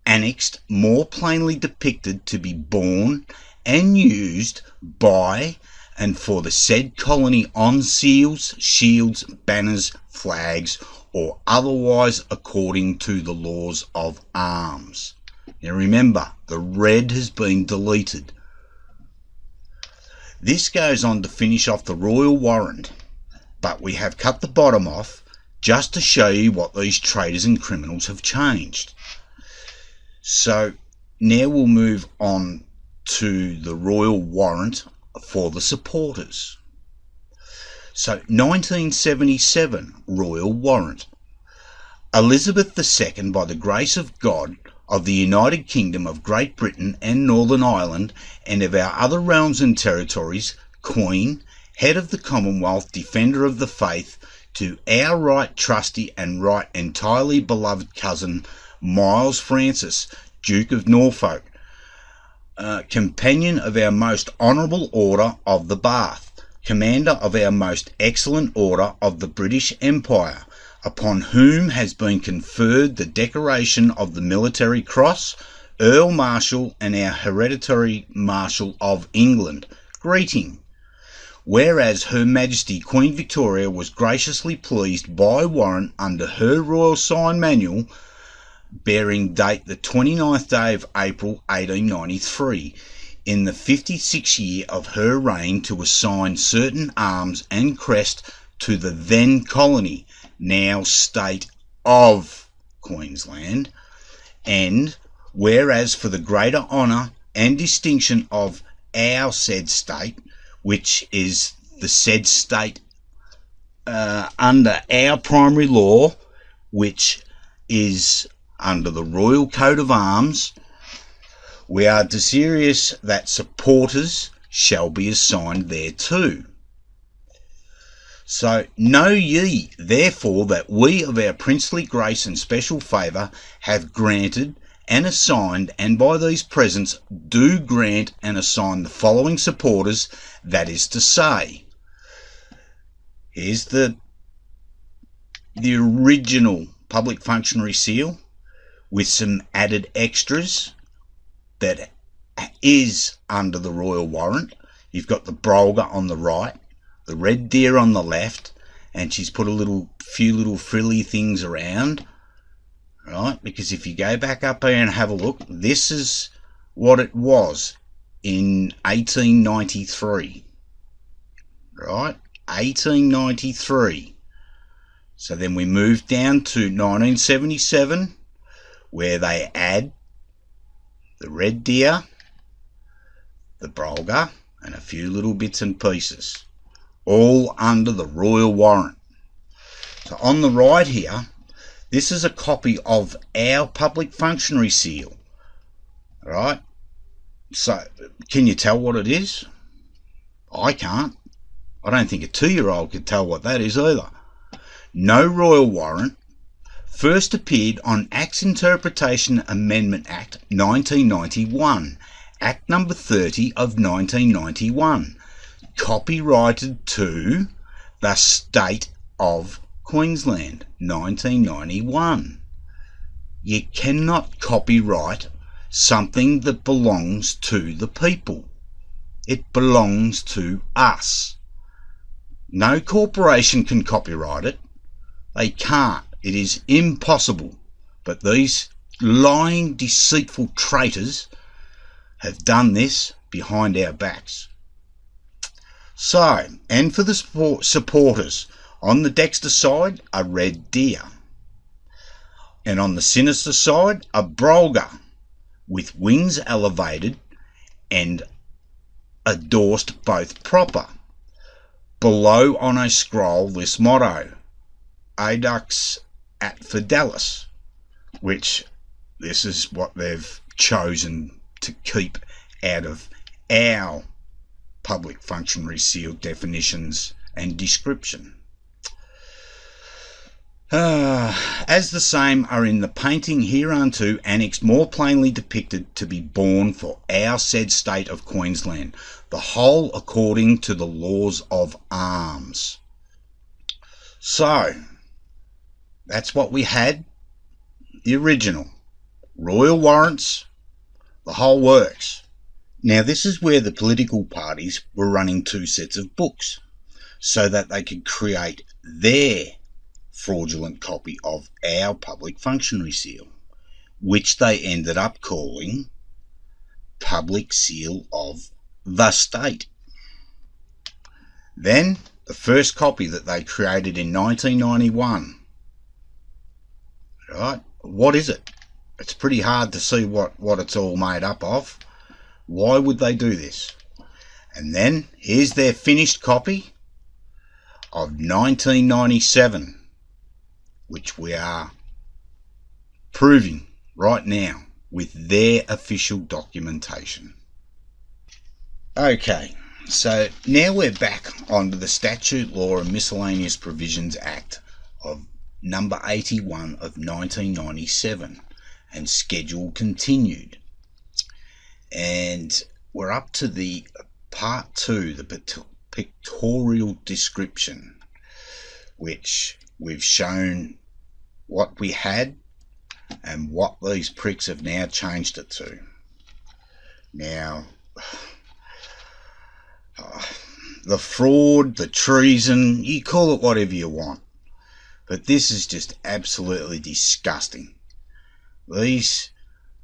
annexed, more plainly depicted to be borne and used by and for the said colony on seals, shields, banners, flags, or otherwise according to the laws of arms. Now remember, the red has been deleted. This goes on to finish off the royal warrant, but we have cut the bottom off just to show you what these traitors and criminals have changed. So now we'll move on to the royal warrant for the supporters. So 1977 royal warrant. Elizabeth II, by the grace of God, of the United Kingdom of Great Britain and Northern Ireland, and of our other realms and territories, Queen, Head of the Commonwealth, Defender of the Faith, to our right trusty and right entirely beloved cousin, Miles Francis, Duke of Norfolk, Companion of our most honourable Order of the Bath, Commander of our most excellent Order of the British Empire, upon whom has been conferred the decoration of the Military Cross, Earl Marshal and our Hereditary Marshal of England, greeting. Whereas Her Majesty Queen Victoria was graciously pleased by warrant under her Royal Sign Manual, bearing date the 29th day of April 1893, in the 56th year of her reign, to assign certain arms and crest to the then colony, now state of Queensland, and whereas for the greater honour and distinction of our said state, which is the said state under our primary law, which is under the Royal Coat of Arms, we are desirous that supporters shall be assigned thereto. So know ye, therefore, that we of our princely grace and special favour have granted and assigned, and by these presents do grant and assign the following supporters, that is to say, here's the original public functionary seal with some added extras that is under the royal warrant. You've got the Brolga on the right, the red deer on the left, and she's put a few little frilly things around, right? Because if you go back up here and have a look, this is what it was in 1893, right? 1893. So then we moved down to 1977, where they add the red deer, the Brolga, and a few little bits and pieces, all under the royal warrant. So on the right here, this is a copy of our public functionary seal, right? So can you tell what it is? I can't. I don't think a 2-year-old could tell what that is either. No royal warrant. First appeared on Acts Interpretation Amendment Act 1991, Act number 30 of 1991, copyrighted to the State of Queensland, 1991. You cannot copyright something that belongs to the people. It belongs to us. No corporation can copyright it. They can't. It is impossible. But these lying, deceitful traitors have done this behind our backs. So, and for the supporters, on the Dexter side, a red deer. And on the Sinister side, a Brolga with wings elevated and endorsed both proper. Below on a scroll, this motto, Adux at Fidelis, which this is what they've chosen to keep out of our public functionary seal definitions and description. As the same are in the painting hereunto annexed more plainly depicted to be born for our said state of Queensland, the whole according to the laws of arms. So, that's what we had, the original. Royal warrants, the whole works. Now this is where the political parties were running 2 sets of books so that they could create their fraudulent copy of our public functionary seal, which they ended up calling Public Seal of the State. Then the first copy that they created in 1991, right? What is it? It's pretty hard to see what it's all made up of. Why would they do this? And then here's their finished copy of 1997, which we are proving right now with their official documentation. Okay, so now we're back onto the Statute, Law and Miscellaneous Provisions Act of number 81 of 1997, and schedule continued. And we're up to the part 2, the pictorial description, which we've shown what we had and what these pricks have now changed it to. Now, the fraud, the treason, you call it whatever you want, but this is just absolutely disgusting. These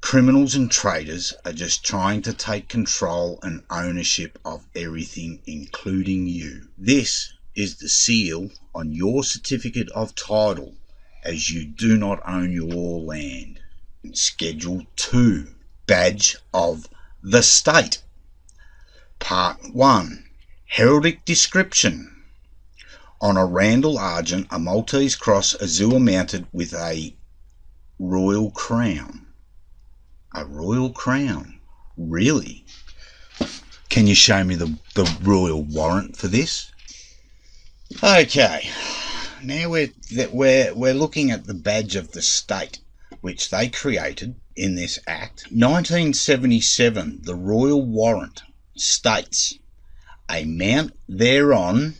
criminals and traitors are just trying to take control and ownership of everything, including you. This is the seal on your certificate of title, as you do not own your land. Schedule 2, Badge of the State. Part 1, Heraldic Description. On a Randall Argent, a Maltese cross azure mounted with a royal crown. A royal crown? Really? Can you show me the royal warrant for this? Okay, now we're looking at the Badge of the State, which they created in this Act. 1977, the royal warrant states, a mount thereon,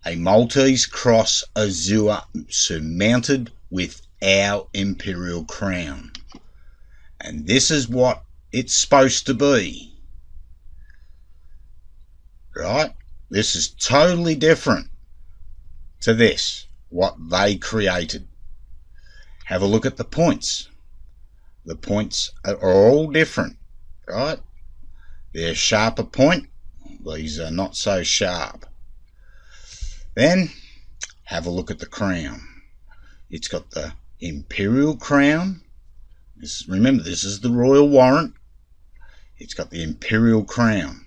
a Maltese cross azure surmounted with our imperial crown. And this is what it's supposed to be. right? This is totally different to this, what they created. Have a look at the points. The points are all different, right? They're a sharper point. These are not so sharp. Then have a look at the crown. It's got the imperial crown. Remember, this is the royal warrant. It's got the imperial crown.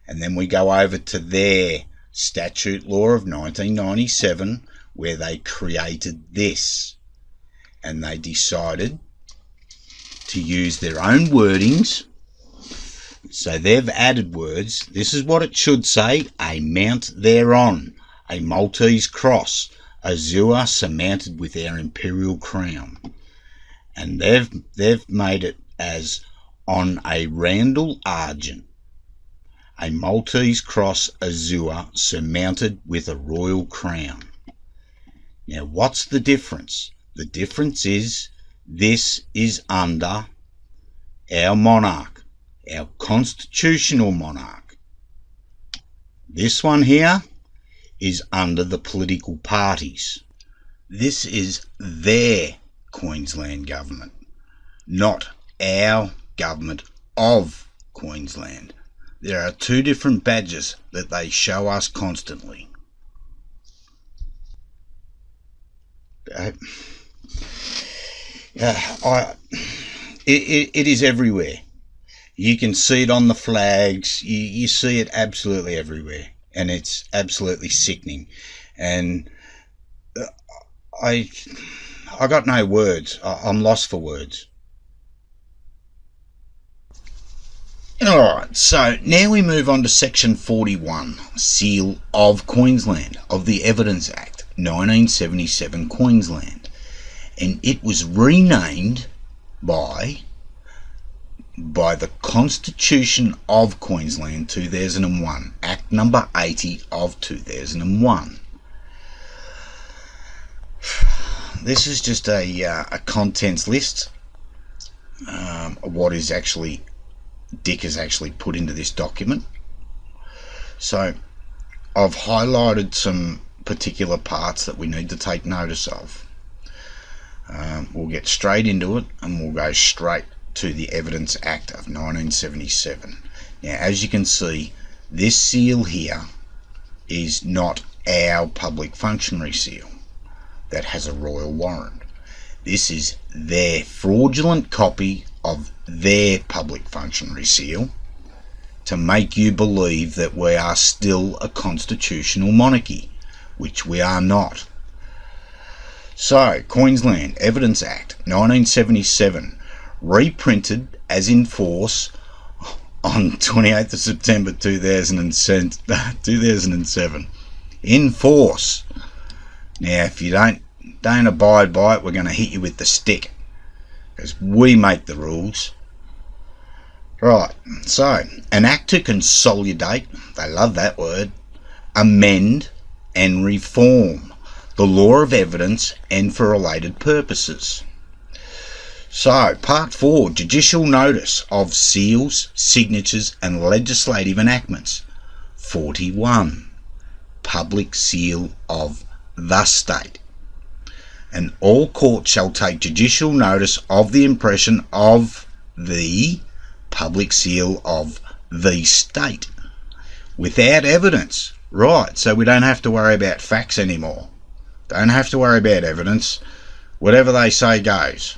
And then we go over to their statute law of 1997, where they created this. And they decided to use their own wordings. So they've added words. This is what it should say: a mount thereon, a Maltese cross, azure surmounted with our imperial crown. And they've made it as on a roundel argent, a Maltese cross azure surmounted with a royal crown. Now, what's the difference? The difference is this is under our monarch, our constitutional monarch. This one here is under the political parties. This is their Queensland government, not our government of Queensland. There are two different badges that they show us constantly. It is everywhere. You can see it on the flags. You see it absolutely everywhere, and it's absolutely sickening. And I got no words. I'm lost for words. Alright, so now we move on to Section 41, Seal of Queensland, of the Evidence Act, 1977 Queensland. And it was renamed by the Constitution of Queensland 2001, Act number 80 of 2001. This is just a contents list of what is actually Dick has actually put into this document. So I've highlighted some particular parts that we need to take notice of. We'll get straight into it, and we'll go straight to the Evidence Act of 1977. Now, as you can see, this seal here is not our public functionary seal that has a royal warrant. This is their fraudulent copy of their public functionary seal to make you believe that we are still a constitutional monarchy, which we are not. So, Queensland Evidence Act 1977, reprinted as in force on 28th of September 2007. In force. Now, if you don't abide by it, we're going to hit you with the stick, because we make the rules. Right, so an act to consolidate, they love that word, amend and reform the law of evidence and for related purposes. So, Part 4, Judicial Notice of Seals, Signatures and Legislative Enactments. 41, Public Seal of the State. And all courts shall take judicial notice of the impression of the public seal of the state without evidence. Right, so we don't have to worry about facts anymore. Don't have to worry about evidence. Whatever they say goes.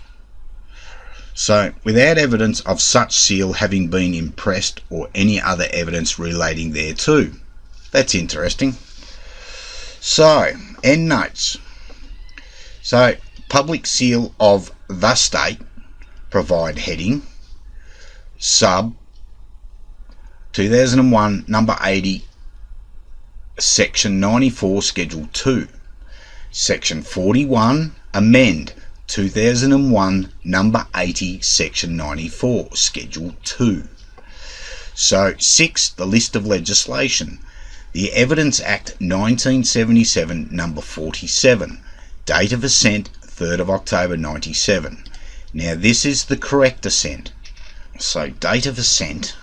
So, without evidence of such seal having been impressed or any other evidence relating thereto. That's interesting. So, end notes. So, public seal of the state, provide heading, sub, 2001, number 80, section 94, schedule 2. Section 41, amend, 2001, number 80, section 94, schedule 2. So, 6, the list of legislation. The Evidence Act 1977, number 47. Date of assent, 3rd of October 97. Now this is the correct assent. So date of assent,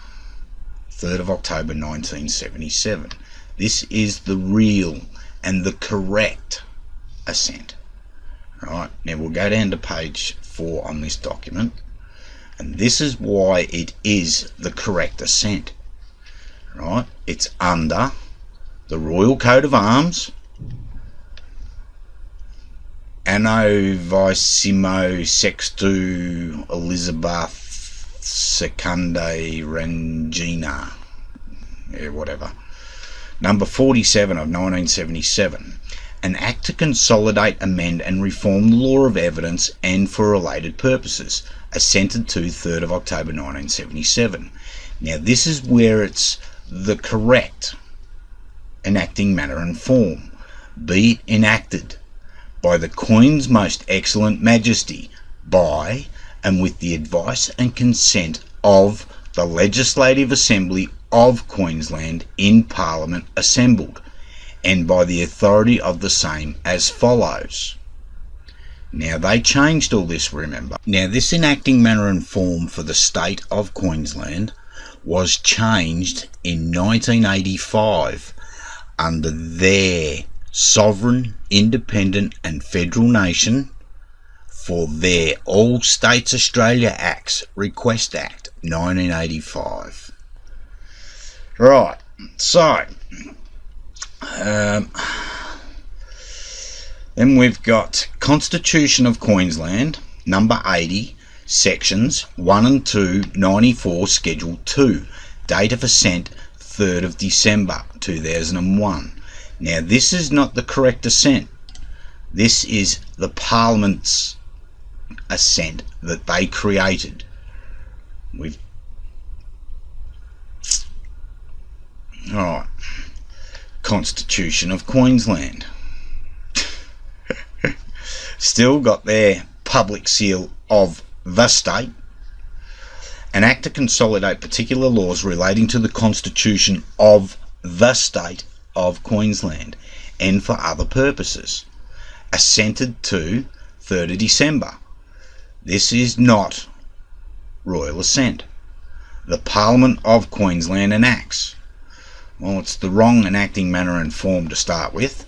3rd of October 1977. This is the real and the correct assent. Right, now we'll go down to page 4 on this document, and this is why it is the correct assent. Right, it's under the Royal Coat of Arms, Anno Vicimo Sextu Elizabeth Secundae Regina, whatever, number 47 of 1977. An act to consolidate, amend and reform the law of evidence and for related purposes, assented to 3rd of October 1977. Now this is where it's the correct enacting manner and form. Be it enacted by the Queen's most excellent Majesty, by and with the advice and consent of the Legislative Assembly of Queensland in Parliament assembled, and by the authority of the same as follows. Now they changed all this, remember. Now this enacting manner and form for the state of Queensland was changed in 1985 under their Sovereign, Independent and Federal Nation for their All States Australia Acts Request Act 1985. Right, so then we've got Constitution of Queensland, number 80, sections 1 and 2, 94, Schedule 2, date of assent 3rd of December 2001. Now this is not the correct assent. This is the Parliament's assent that they created. Alright. Constitution of Queensland. Still got their public seal of the state. An act to consolidate particular laws relating to the Constitution of the state of Queensland and for other purposes. Assented to 3rd of December. This is not royal assent. The Parliament of Queensland enacts. Well, it's the wrong enacting manner and form to start with.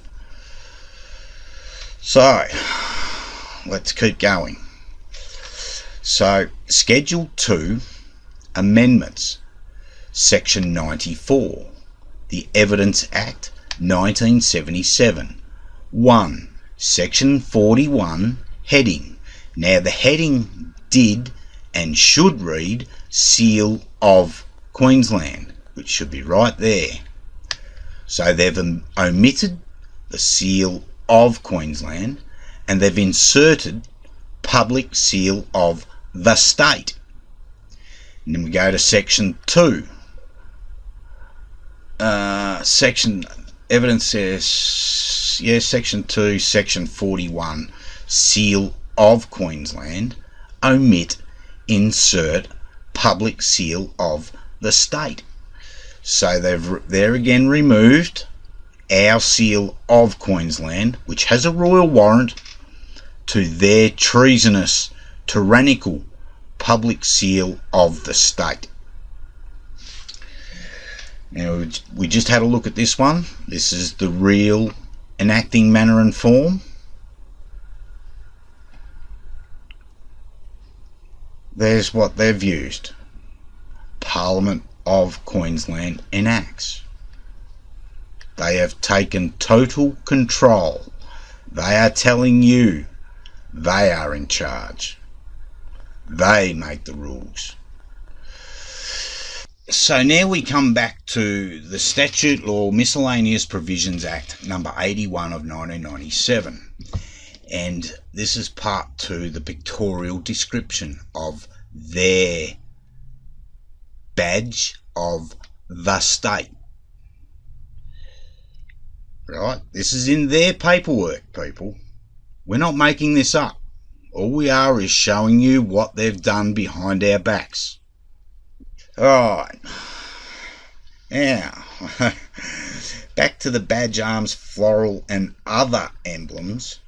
So, let's keep going. So, Schedule 2, Amendments, Section 94, the Evidence Act 1977. 1. Section 41, Heading. Now the heading did and should read Seal of Queensland, which should be right there. So they've omitted the Seal of Queensland and they've inserted Public Seal of the State. And then we go to Section 2. Section Evidence says, Section 2, Section 41, Seal of Queensland, omit, insert Public Seal of the State. So they've there again removed our Seal of Queensland, which has a royal warrant, to their treasonous, tyrannical Public Seal of the State. Now we just had a look at this one. This is the real enacting manner and form. There's what they've used. Parliament of Queensland enacts. They have taken total control. They are telling you they are in charge. They make the rules. So now we come back to the Statute Law Miscellaneous Provisions Act number 81 of 1997. And this is part 2, the pictorial description of their badge of the state. Right? This is in their paperwork, people. We're not making this up. All we are is showing you what they've done behind our backs. Alright. Now, back to the badge, arms, floral and other emblems,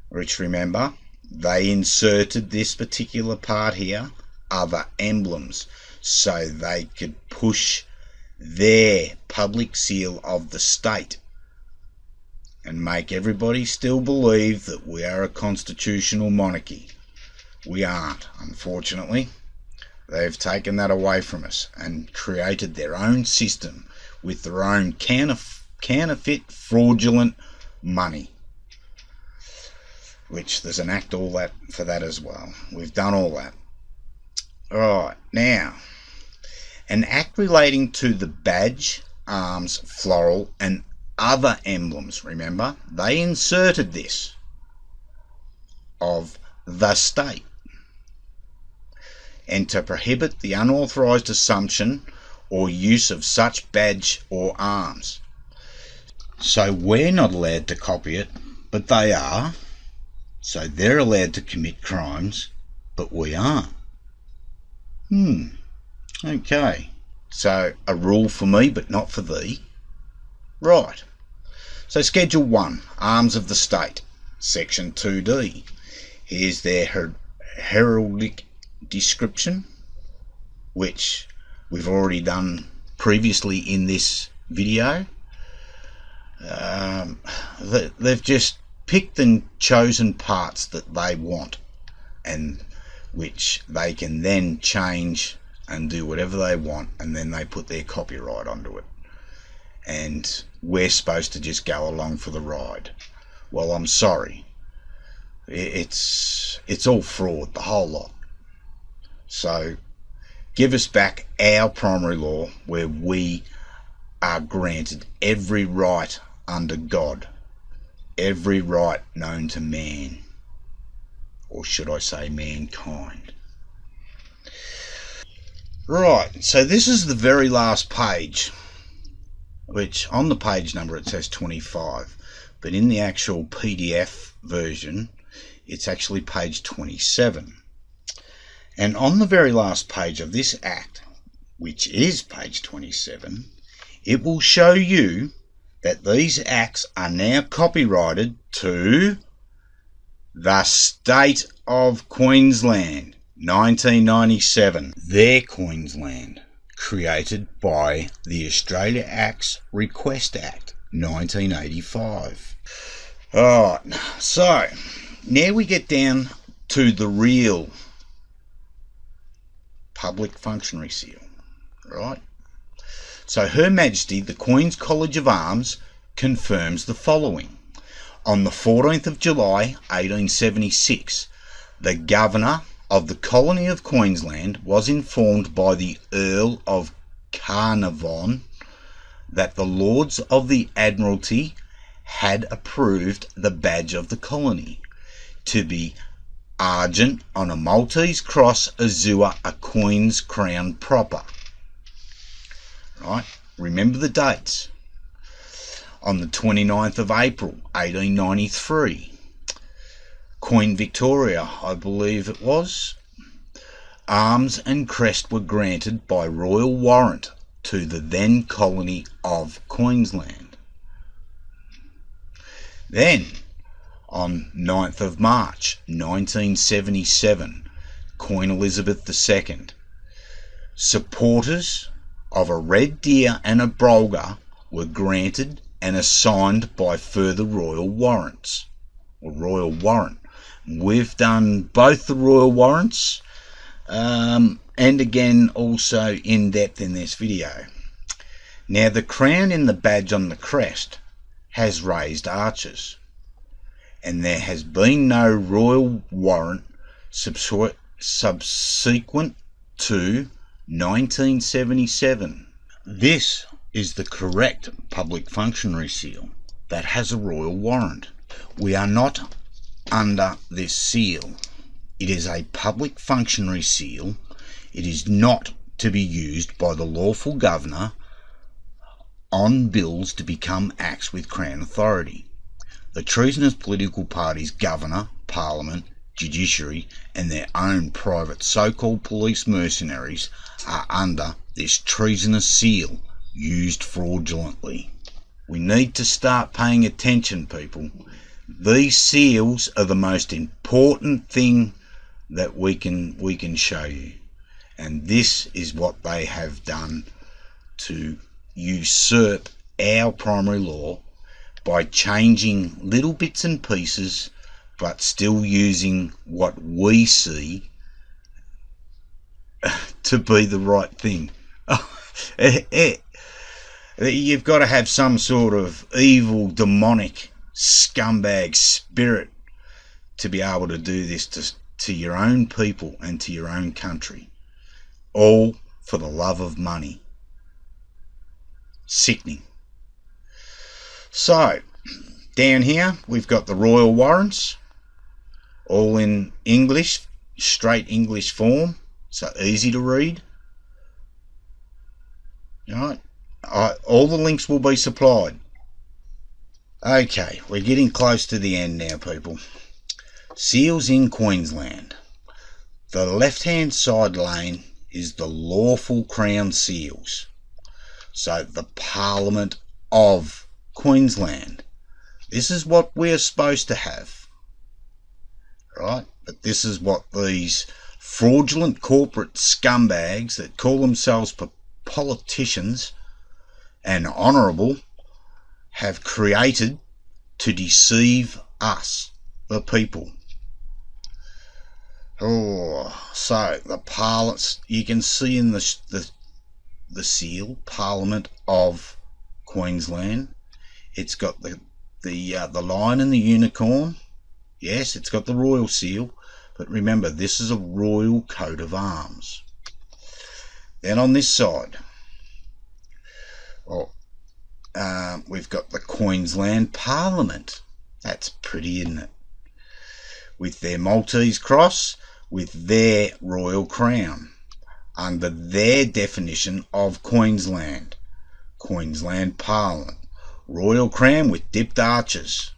which remember, they inserted this particular part here, other emblems, so they could push their public seal of the state and make everybody still believe that we are a constitutional monarchy. We aren't, unfortunately. They've taken that away from us and created their own system with their own counterfeit, fraudulent money. Which there's an act all that for that as well. We've done all that. Alright, now, an act relating to the badge, arms, floral and other emblems, remember, they inserted this of the state, and to prohibit the unauthorised assumption or use of such badge or arms. So we're not allowed to copy it, but they are. So they're allowed to commit crimes, but we aren't. Okay. So a rule for me, but not for thee. Right. So Schedule 1, Arms of the State, Section 2D. Here's their heraldic description, which we've already done previously in this video. They've just picked and chosen parts that they want, and which they can then change and do whatever they want, and then they put their copyright onto it, and we're supposed to just go along for the ride. Well, I'm sorry, it's all fraud, the whole lot. So give us back our primary law, where we are granted every right under God, every right known to man, or should I say mankind. Right, so this is the very last page, which on the page number it says 25, but in the actual PDF version it's actually page 27. And on the very last page of this act, which is page 27, it will show you that these acts are now copyrighted to the State of Queensland, 1997. Their Queensland, created by the Australia Acts Request Act, 1985. Alright, so now we get down to the real public functionary seal, right? So Her Majesty the Queen's College of Arms confirms the following. On the 14th of July 1876, the Governor of the Colony of Queensland was informed by the Earl of Carnarvon that the Lords of the Admiralty had approved the badge of the colony to be argent on a Maltese cross azure, a Queen's crown proper. Right, remember the dates. On the 29th of April 1893, Queen Victoria, I believe it was, arms and crest were granted by royal warrant to the then colony of Queensland. Then, on 9th of March 1977, Queen Elizabeth II, supporters of a red deer and a brolga were granted and assigned by further royal warrants, or royal warrant. We've done both the royal warrants and again also in depth in this video. Now the crown in the badge on the crest has raised arches, and there has been no royal warrant subsequent to 1977. This is the correct public functionary seal that has a royal warrant. We are not under this seal. It is a public functionary seal. It is not to be used by the lawful governor on bills to become acts with Crown authority. The treasonous political parties, governor, parliament, judiciary and their own private so-called police mercenaries are under this treasonous seal used fraudulently. We need to start paying attention, people. These seals are the most important thing that we can show you, and this is what they have done to usurp our primary law by changing little bits and pieces, but still using what we see to be the right thing. You've got to have some sort of evil, demonic, scumbag spirit to be able to do this to your own people and to your own country. All for the love of money. Sickening. So, down here we've got the royal warrants, all in English, straight English form, so easy to read. Alright, all the links will be supplied. Okay, we're getting close to the end now, people. Seals in Queensland. The left-hand side lane is the lawful Crown seals. So the Parliament of Queensland. This is what we're supposed to have. Right? But this is what these fraudulent corporate scumbags that call themselves politicians and honourable have created to deceive us, the people. Oh, so the Parliament, you can see in the seal, Parliament of Queensland. It's got the lion and the unicorn. Yes, it's got the royal seal, but remember, this is a royal coat of arms. Then on this side, we've got the Queensland Parliament. That's pretty, isn't it? With their Maltese cross, with their royal crown, under their definition of Queensland. Queensland Parliament. Royal crown with dipped arches.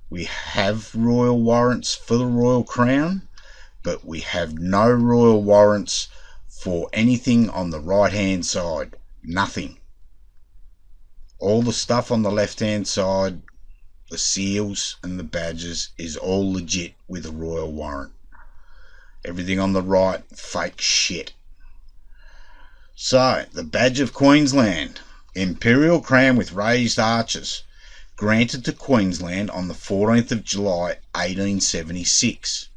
We have royal warrants for the royal crown, but we have no royal warrants for anything on the right hand side. Nothing. All the stuff on the left hand side, the seals and the badges, is all legit with a royal warrant. Everything on the right, fake shit. So, the badge of Queensland. Imperial crown with raised arches. Granted to Queensland on the 14th of July 1876.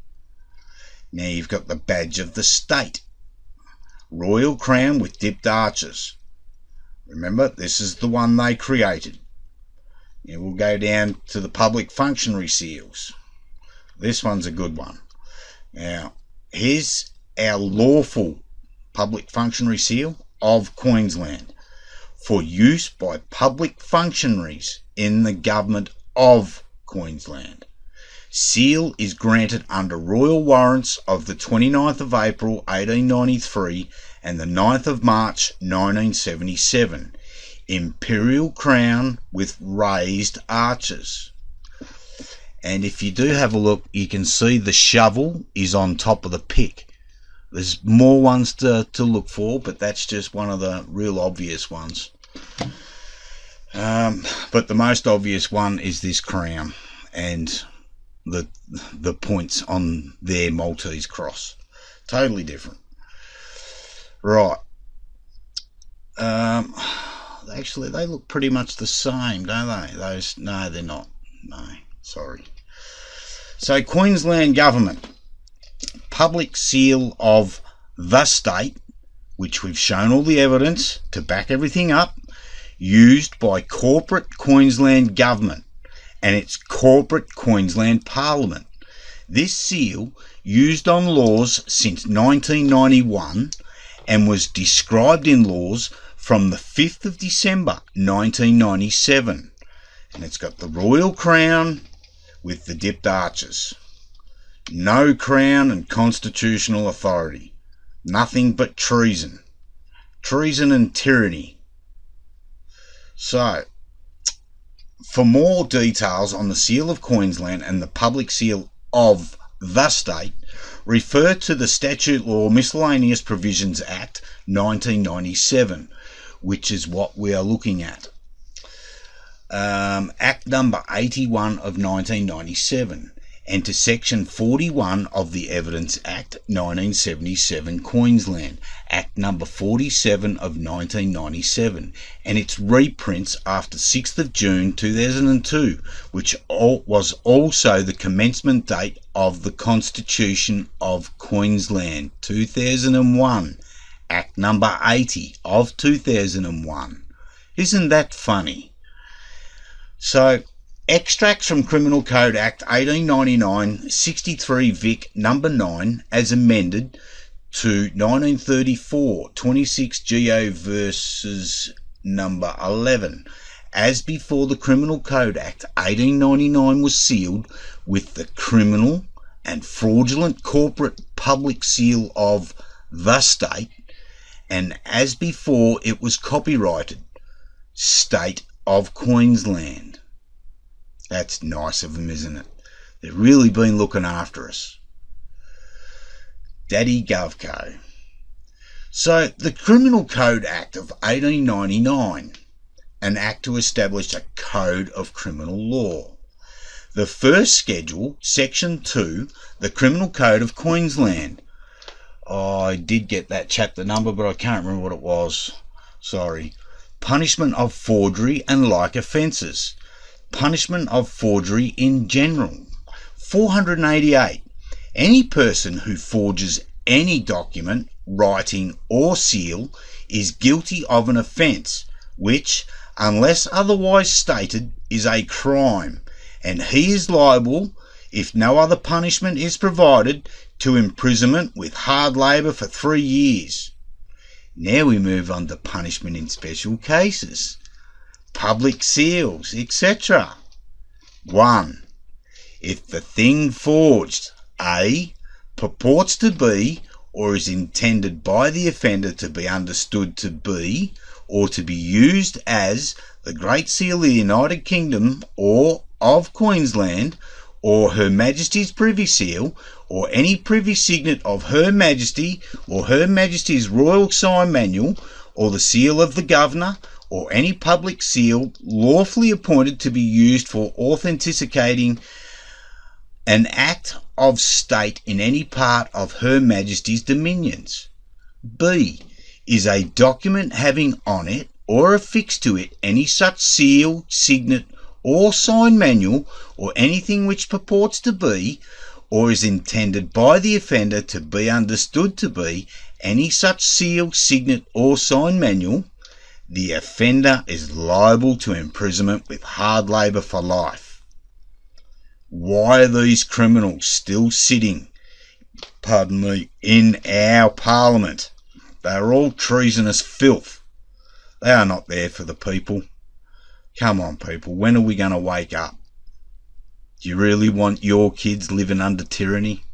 Now you've got the badge of the state. Royal crown with dipped arches. Remember, this is the one they created. Now we'll go down to the public functionary seals. This one's a good one. Now, here's our lawful public functionary seal of Queensland for use by public functionaries in the government of Queensland. Seal is granted under royal warrants of the 29th of April 1893 and the 9th of March 1977. Imperial crown with raised arches. And if you do have a look, you can see the shovel is on top of the pick. There's more ones to look for, but that's just one of the real obvious ones. But the most obvious one is this crown and the points on their Maltese cross. Totally different. Right. Actually, they look pretty much the same, don't they? Those, no, they're not. No, sorry. So, Queensland Government. Public seal of the state, which we've shown all the evidence to back everything up, used by corporate Queensland Government and its corporate Queensland Parliament. This seal used on laws since 1991 and was described in laws from the 5th of December 1997. And it's got the royal crown with the dipped arches. No crown and constitutional authority. Nothing but treason. Treason and tyranny. So, for more details on the Seal of Queensland and the public seal of the state, refer to the Statute Law Miscellaneous Provisions Act 1997, which is what we are looking at. Act number 81 of 1997. and to Section 41 of the Evidence Act 1977 Queensland, Act number 47 of 1997, and its reprints after 6th of June 2002, which was also the commencement date of the Constitution of Queensland 2001, Act number 80 of 2001. Isn't that funny? So, extracts from Criminal Code Act 1899, 63 Vic number 9, as amended to 1934, 26 GO versus number 11, as before the Criminal Code Act 1899 was sealed with the criminal and fraudulent corporate public seal of the state, and as before it was copyrighted State of Queensland. That's nice of them, isn't it? They've really been looking after us. Daddy Govco. So, the Criminal Code Act of 1899, an act to establish a code of criminal law. The first schedule, Section 2, the Criminal Code of Queensland. Oh, I did get that chapter number, but I can't remember what it was. Sorry. Punishment of forgery and like offences. Punishment of forgery in general. 488. Any person who forges any document, writing or seal is guilty of an offence which, unless otherwise stated, is a crime, and he is liable, if no other punishment is provided, to imprisonment with hard labour for 3 years. Now we move on to punishment in special cases. Public seals, etc. 1. If the thing forged, A, purports to be or is intended by the offender to be understood to be or to be used as the Great Seal of the United Kingdom or of Queensland, or Her Majesty's Privy Seal, or any privy signet of Her Majesty, or Her Majesty's Royal Sign Manual, or the seal of the Governor, or any public seal lawfully appointed to be used for authenticating an act of state in any part of Her Majesty's dominions. B. Is a document having on it or affixed to it any such seal, signet, or sign manual, or anything which purports to be, or is intended by the offender to be understood to be, any such seal, signet, or sign manual, the offender is liable to imprisonment with hard labour for life. Why are these criminals still sitting, in our parliament? They are all treasonous filth. They are not there for the people. Come on, people, when are we going to wake up? Do you really want your kids living under tyranny?